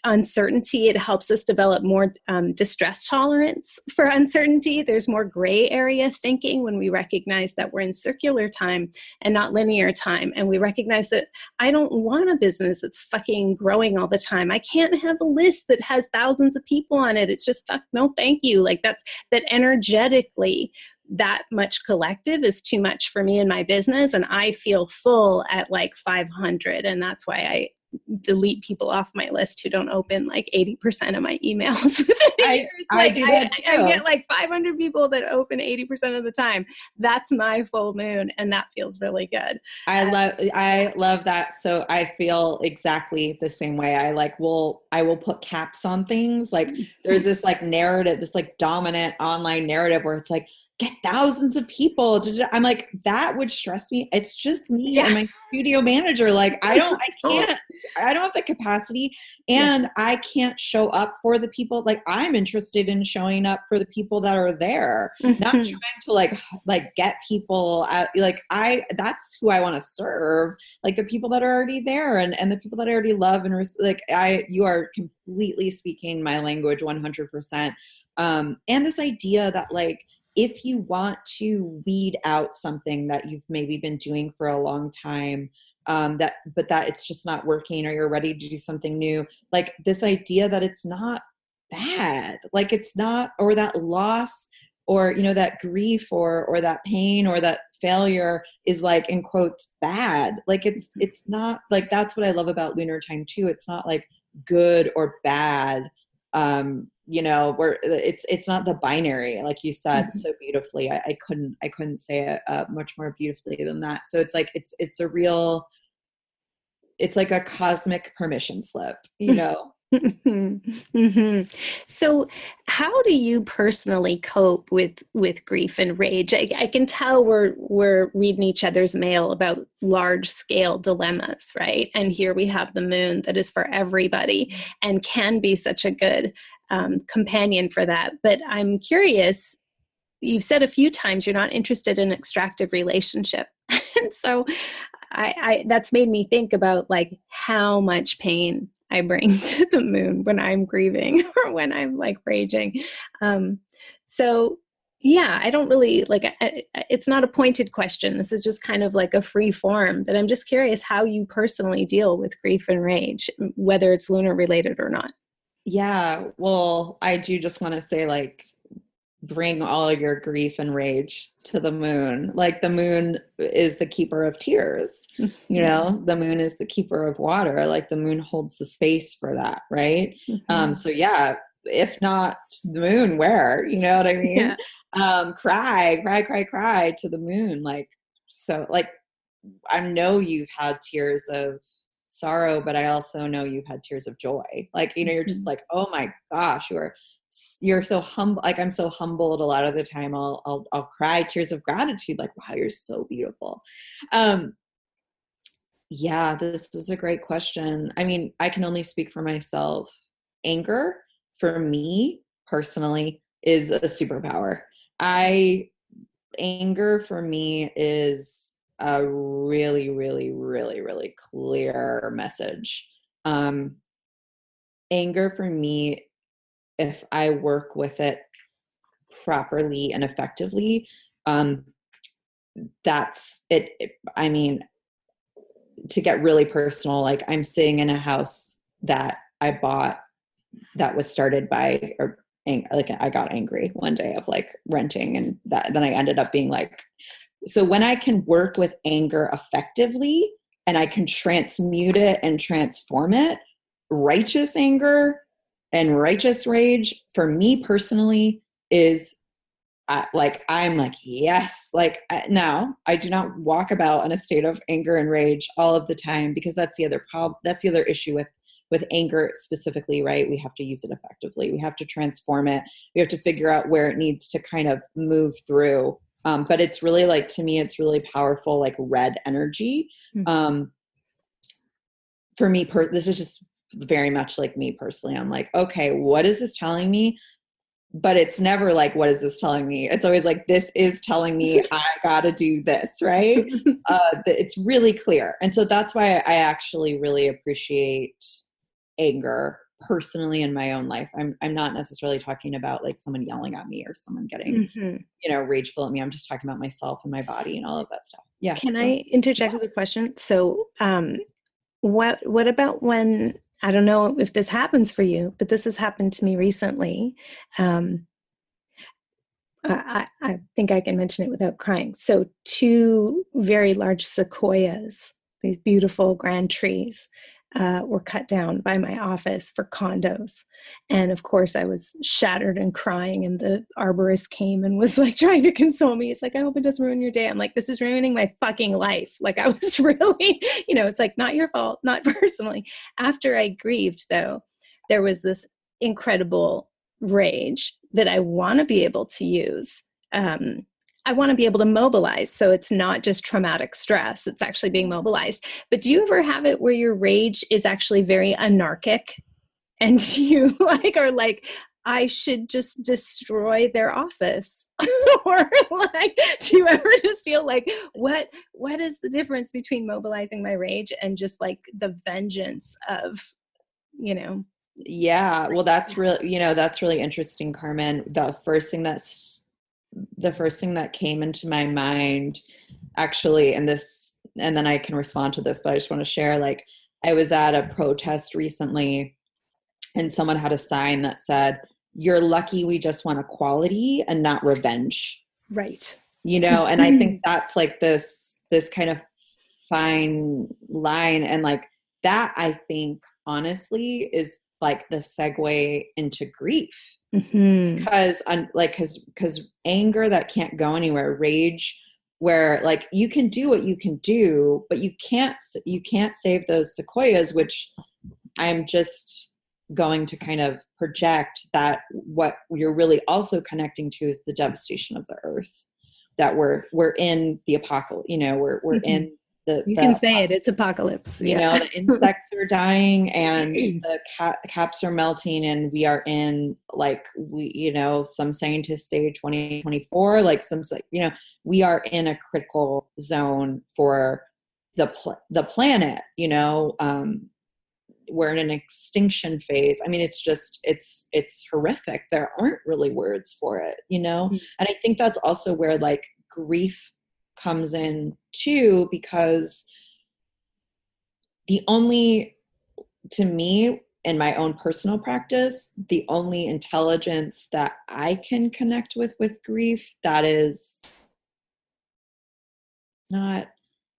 uncertainty. It helps us develop more distress tolerance for uncertainty. There's more gray area thinking when we recognize that we're in circular time and not linear time. And we recognize that I don't want a business that's fucking growing all the time. I can't have a list that has thousands of people on it. It's just no, thank you. Like that energetically, that much collective is too much for me in my business. And I feel full at like 500. And that's why I delete people off my list who don't open like 80% of my emails. I get like 500 people that open 80% of the time. That's my full moon. And that feels really good. I love that. So I feel exactly the same way. I will put caps on things. Like there's this like narrative, this like dominant online narrative where it's like, get thousands of people. I'm like, that would stress me. It's just me and my studio manager. Like, I don't have the capacity and I can't show up for the people. Like I'm interested in showing up for the people that are there, not trying to like get people out. Like that's who I want to serve. Like the people that are already there and the people that I already love and you are completely speaking my language 100%. And this idea that like, if you want to weed out something that you've maybe been doing for a long time, that it's just not working or you're ready to do something new, like this idea that it's not bad, like it's not, or that loss or, that grief or that pain or that failure is like, in quotes, bad. Like it's not like, that's what I love about lunar time too. It's not like good or bad. Where it's not the binary, like you said so beautifully. I couldn't say it much more beautifully than that. So it's like, it's like a cosmic permission slip, Mm-hmm. So how do you personally cope with grief and rage? I can tell we're reading each other's mail about large scale dilemmas, right? And here we have the moon that is for everybody and can be such a good companion for that. But I'm curious, you've said a few times you're not interested in an extractive relationship. And so I that's made me think about like how much pain I bring to the moon when I'm grieving or when I'm like raging. So yeah, I don't really it's not a pointed question. This is just kind of like a free form, but I'm just curious how you personally deal with grief and rage, whether it's lunar related or not. Yeah. Well, I do just want to say like, bring all your grief and rage to the moon. Like the moon is the keeper of tears, you know, the moon is the keeper of water. Like the moon holds the space for that. Right. So yeah, if not the moon, where, you know what I mean? Yeah. Cry to the moon. Like, so like, I know you've had tears of sorrow, but I also know you've had tears of joy. Like, you know, you're just like, oh my gosh, you're so humble. Like, I'm so humbled a lot of the time. I'll cry tears of gratitude. Like, wow, you're so beautiful. Yeah, this is a great question. I mean, I can only speak for myself. Anger for me personally is a superpower. Anger for me is a really, really, really, really clear message. Anger for me, if I work with it properly and effectively, that's it. I mean, to get really personal, like I'm sitting in a house that I bought that was started by, or like I got angry one day of like renting, and then I ended up being like, so when I can work with anger effectively and I can transmute it and transform it, righteous anger and righteous rage for me personally is like, I'm like, yes, like now I do not walk about in a state of anger and rage all of the time, because that's the other problem. That's the other issue with anger specifically, right? We have to use it effectively. We have to transform it. We have to figure out where it needs to kind of move through. But it's really like, to me, it's really powerful, like red energy. For me, this is just very much like me personally. I'm like, okay, what is this telling me? But it's never like, what is this telling me? It's always like, this is telling me I got to do this, right? It's really clear. And so that's why I actually really appreciate anger personally in my own life. I'm not necessarily talking about like someone yelling at me or someone getting, you know, rageful at me. I'm just talking about myself and my body and all of that stuff. Yeah. Can I interject with a question? So, what about when, I don't know if this happens for you, but this has happened to me recently. I think I can mention it without crying. So 2 very large sequoias, these beautiful grand trees, were cut down by my office for condos. And of course I was shattered and crying, and the arborist came and was like trying to console me. It's like, I hope it doesn't ruin your day. I'm like, this is ruining my fucking life. Like, I was really, you know, it's like, not your fault, not personally. After I grieved though, there was this incredible rage that I want to be able to use. I want to be able to mobilize. So it's not just traumatic stress, it's actually being mobilized. But do you ever have it where your rage is actually very anarchic, and you like are like, I should just destroy their office? Or like, do you ever just feel like, what is the difference between mobilizing my rage and just like the vengeance of, you know? Yeah, well, that's really, you know, that's really interesting, Carmen. The first thing that came into my mind, actually, and then I can respond to this, but I just want to share, like, I was at a protest recently and someone had a sign that said, "You're lucky we just want equality and not revenge." Right. You know, and I think that's like this kind of fine line. And like that, I think, honestly, is like the segue into grief. Because anger that can't go anywhere, rage where like you can do what you can do, but you can't save those sequoias, which I'm just going to kind of project that what you're really also connecting to is the devastation of the earth, that we're in the apocalypse, you know, we're in you can say it, it's apocalypse. You know, the insects are dying and the caps are melting, and we are in, like, you know, some scientists say 2024, like you know, we are in a critical zone for the planet, you know. We're in an extinction phase. I mean, it's just, it's horrific. There aren't really words for it, you know? And I think that's also where like grief comes in too, because to me, in my own personal practice, the only intelligence that I can connect with grief that is not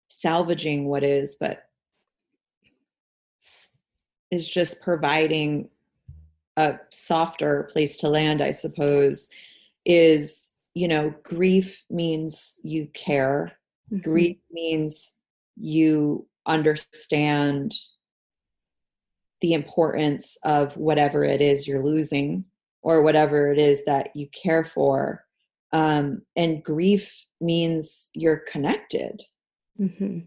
salvaging what is, but is just providing a softer place to land, I suppose, is, grief means you care. Mm-hmm. Grief means you understand the importance of whatever it is you're losing or whatever it is that you care for. And grief means you're connected, mm-hmm.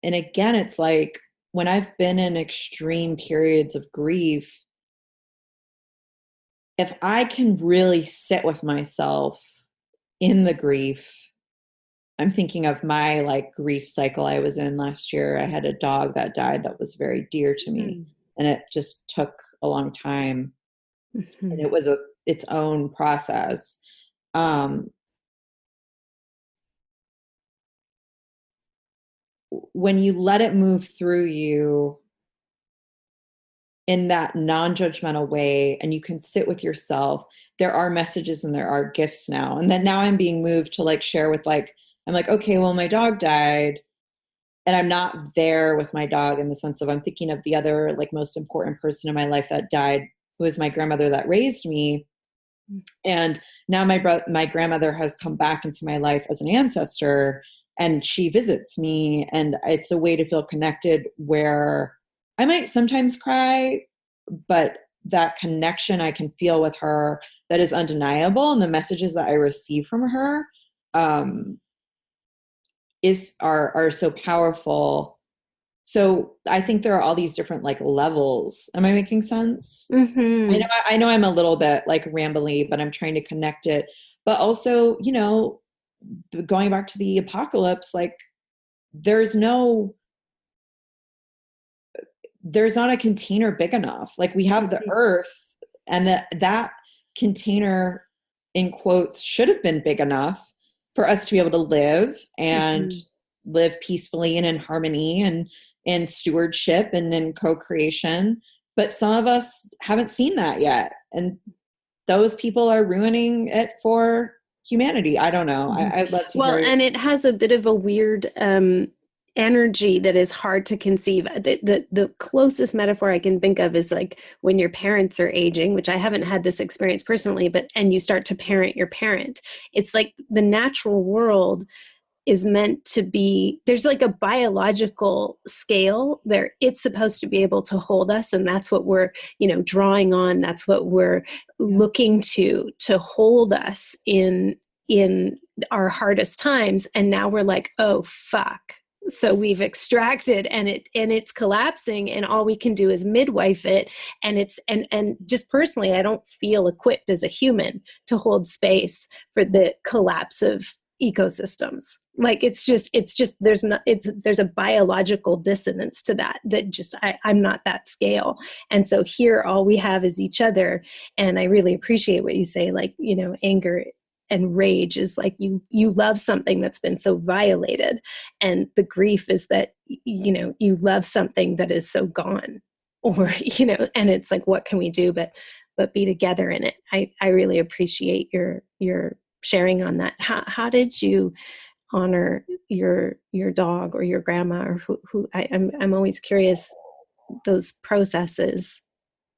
And again, it's like when I've been in extreme periods of grief, if I can really sit with myself in the grief, I'm thinking of my grief cycle I was in last year. I had a dog that died that was very dear to me, mm-hmm. and it just took a long time, mm-hmm. and it was its own process. When you let it move through you in that non-judgmental way, and you can sit with yourself, there are messages and there are gifts now. And then now I'm being moved to share with I'm like, okay, well, my dog died, and I'm not there with my dog in the sense of I'm thinking of the other most important person in my life that died, who was my grandmother that raised me. And now my grandmother has come back into my life as an ancestor, and she visits me, and it's a way to feel connected where I might sometimes cry, but that connection I can feel with her that is undeniable. And the messages that I receive from her are so powerful. So I think there are all these different levels. Am I making sense? Mm-hmm. I know I'm a little bit rambly, but I'm trying to connect it. But also, going back to the apocalypse, there's not a container big enough. We have the earth, and that container, in quotes, should have been big enough for us to be able to live and mm-hmm. live peacefully and in harmony and in stewardship and in co-creation. But some of us haven't seen that yet. And those people are ruining it for humanity. I don't know. Mm-hmm. I'd love to hear. And it has a bit of a weird energy that is hard to conceive. The closest metaphor I can think of is when your parents are aging, which I haven't had this experience personally, and you start to parent your parent. It's the natural world is meant to be, there's a biological scale there. It's supposed to be able to hold us. And that's what we're, drawing on. That's what we're looking to hold us in our hardest times. And now we're oh, fuck. So we've extracted and it's collapsing, and all we can do is midwife it. And and just personally, I don't feel equipped as a human to hold space for the collapse of ecosystems. There's a biological dissonance to that just, I'm not that scale. And so here, all we have is each other. And I really appreciate what you say, anger and rage is you love something that's been so violated. And the grief is that, you love something that is so gone, or, and it's what can we do but be together in it. I really appreciate your sharing on that. How did you honor your dog or your grandma, or who I'm always curious those processes.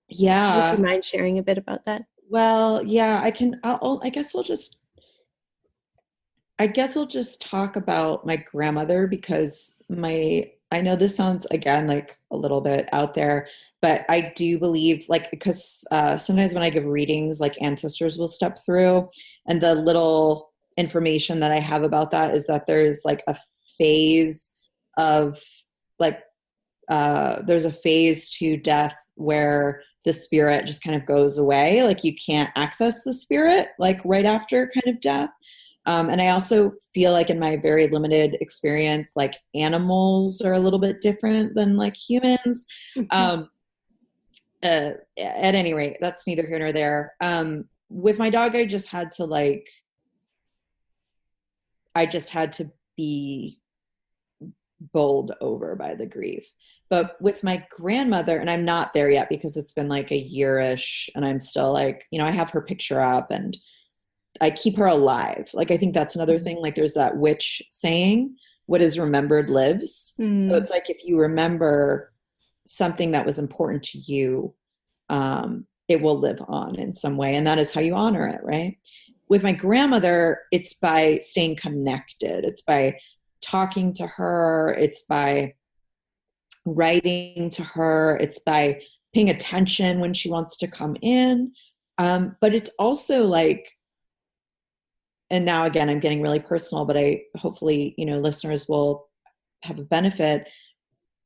Yeah. Would you mind sharing a bit about that? Well, yeah, I can. I guess I'll just talk about my grandmother, because I know this sounds, again, a little bit out there, but I do believe, because sometimes when I give readings, ancestors will step through, and the little information that I have about that is that there's a phase of there's a phase to death where the spirit just kind of goes away. You can't access the spirit right after kind of death. And I also feel in my very limited experience, animals are a little bit different than humans. Mm-hmm. At any rate, that's neither here nor there. With my dog, I just had to be bowled over by the grief. But with my grandmother, and I'm not there yet because it's been like a year-ish, and I'm still like, I have her picture up and I keep her alive. Like, I think that's another thing. Like, there's that witch saying, what is remembered lives. So it's like, if you remember something that was important to you, it will live on in some way. And that is how you honor it, right? With my grandmother, it's by staying connected. It's by talking to her. It's by writing to her. It's by paying attention when she wants to come in. But it's also like, and now again, I'm getting really personal, but hopefully, listeners will have a benefit.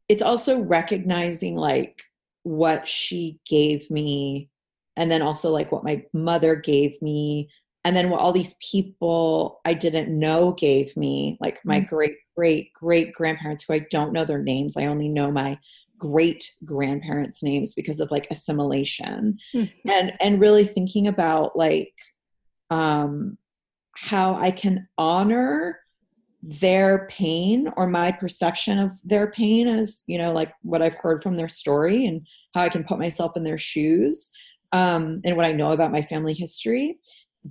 It's also recognizing like what she gave me, and then also like what my mother gave me, and then what all these people I didn't know gave me, like my great grandparents, who I don't know their names. I only know my great grandparents' names because of like assimilation. And really thinking about like how I can honor their pain, or my perception of their pain, as like what I've heard from their story, and how I can put myself in their shoes, and what I know about my family history,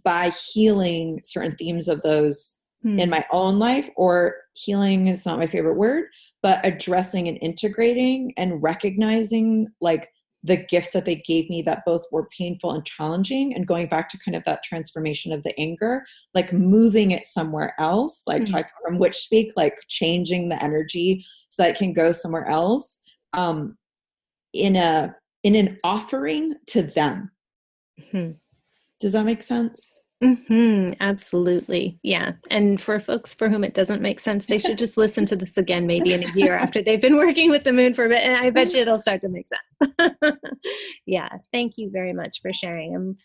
by healing certain themes of those in my own life. Or healing is not my favorite word, but addressing and integrating and recognizing like the gifts that they gave me that both were painful and challenging, and going back to kind of that transformation of the anger, like moving it somewhere else, like talking from witch speak, like changing the energy so that it can go somewhere else, in an offering to them. Does that make sense? Absolutely. Yeah. And for folks for whom it doesn't make sense, they should just listen to this again, maybe in a year after they've been working with the moon for a bit, and I bet you it'll start to make sense. Yeah. Thank you very much for sharing.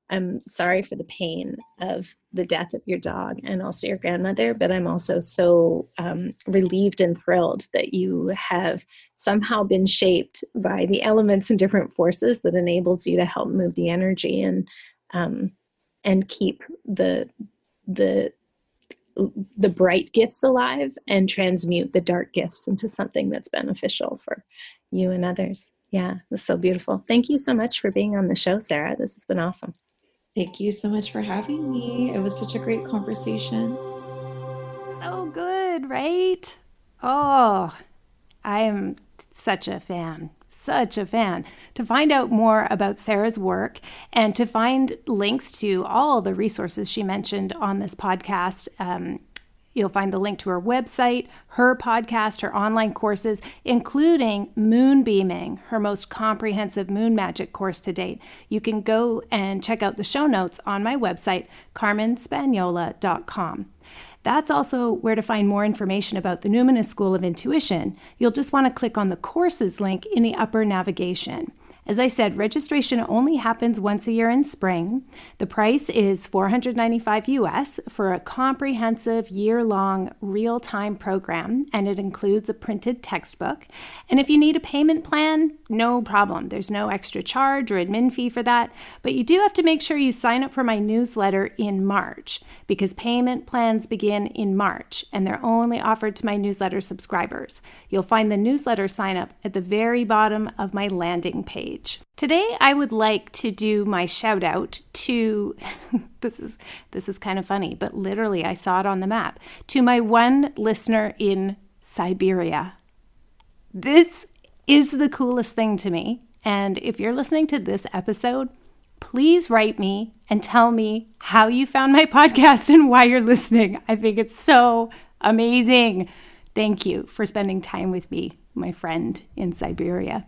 I'm sorry for the pain of the death of your dog and also your grandmother, but I'm also so relieved and thrilled that you have somehow been shaped by the elements and different forces that enables you to help move the energy and keep the bright gifts alive, and transmute the dark gifts into something that's beneficial for you and others. Yeah, that's so beautiful. Thank you so much for being on the show, Sarah. This has been awesome. Thank you so much for having me. It was such a great conversation. So good, right? Oh, I am such a fan. Such a fan. To find out more about Sarah's work and to find links to all the resources she mentioned on this podcast, you'll find the link to her website, her podcast, her online courses, including Moonbeaming, her most comprehensive moon magic course to date. You can go and check out the show notes on my website, carmenspagnola.com. That's also where to find more information about the Numinous School of Intuition. You'll just want to click on the courses link in the upper navigation. As I said, registration only happens once a year in spring. The price is $495 US for a comprehensive year-long real-time program, and it includes a printed textbook. And if you need a payment plan, no problem. There's no extra charge or admin fee for that, but you do have to make sure you sign up for my newsletter in March, because payment plans begin in March, and they're only offered to my newsletter subscribers. You'll find the newsletter sign up at the very bottom of my landing page. Today, I would like to do my shout out to, this is kind of funny, but literally I saw it on the map, to my one listener in Siberia. This is the coolest thing to me. And if you're listening to this episode, please write me and tell me how you found my podcast and why you're listening. I think it's so amazing. Thank you for spending time with me, my friend in Siberia.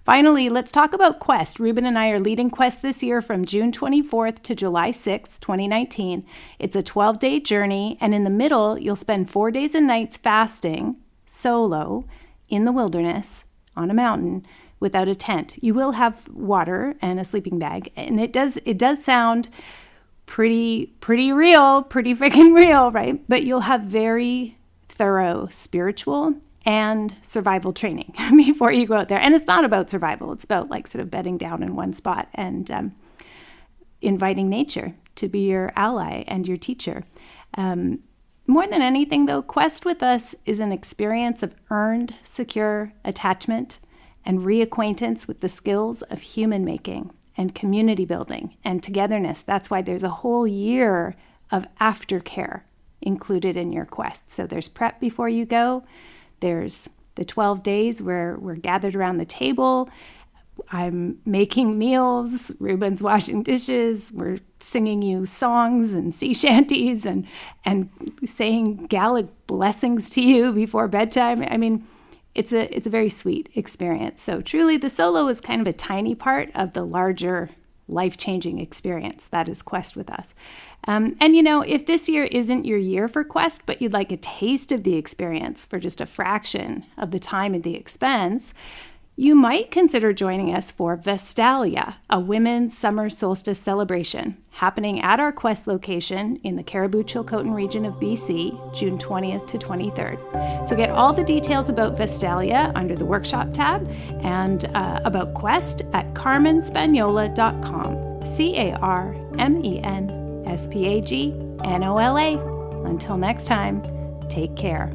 Finally, let's talk about Quest. Ruben and I are leading Quest this year from June 24th to July 6th, 2019. It's a 12-day journey, and in the middle, you'll spend 4 days and nights fasting, solo, in the wilderness, on a mountain, without a tent. You will have water and a sleeping bag, and it does sound pretty real, pretty freaking real, right? But you'll have very thorough spiritual and survival training before you go out there. And it's not about survival. It's about like sort of bedding down in one spot and inviting nature to be your ally and your teacher. More than anything, though, Quest with us is an experience of earned, secure attachment and reacquaintance with the skills of human making and community building and togetherness. That's why there's a whole year of aftercare included in your Quest. So there's prep before you go. There's the 12 days where we're gathered around the table. I'm making meals, Ruben's washing dishes, we're singing you songs and sea shanties and saying Gaelic blessings to you before bedtime. I mean, it's a very sweet experience. So truly the solo is kind of a tiny part of the larger life-changing experience that is Quest with us. And if this year isn't your year for Quest, but you'd like a taste of the experience for just a fraction of the time and the expense, you might consider joining us for Vestalia, a women's summer solstice celebration, happening at our Quest location in the Caribou-Chilcotin region of BC, June 20th to 23rd. So get all the details about Vestalia under the workshop tab and about Quest at carmenspagnola.com. CarmenSpagnola. Until next time, take care.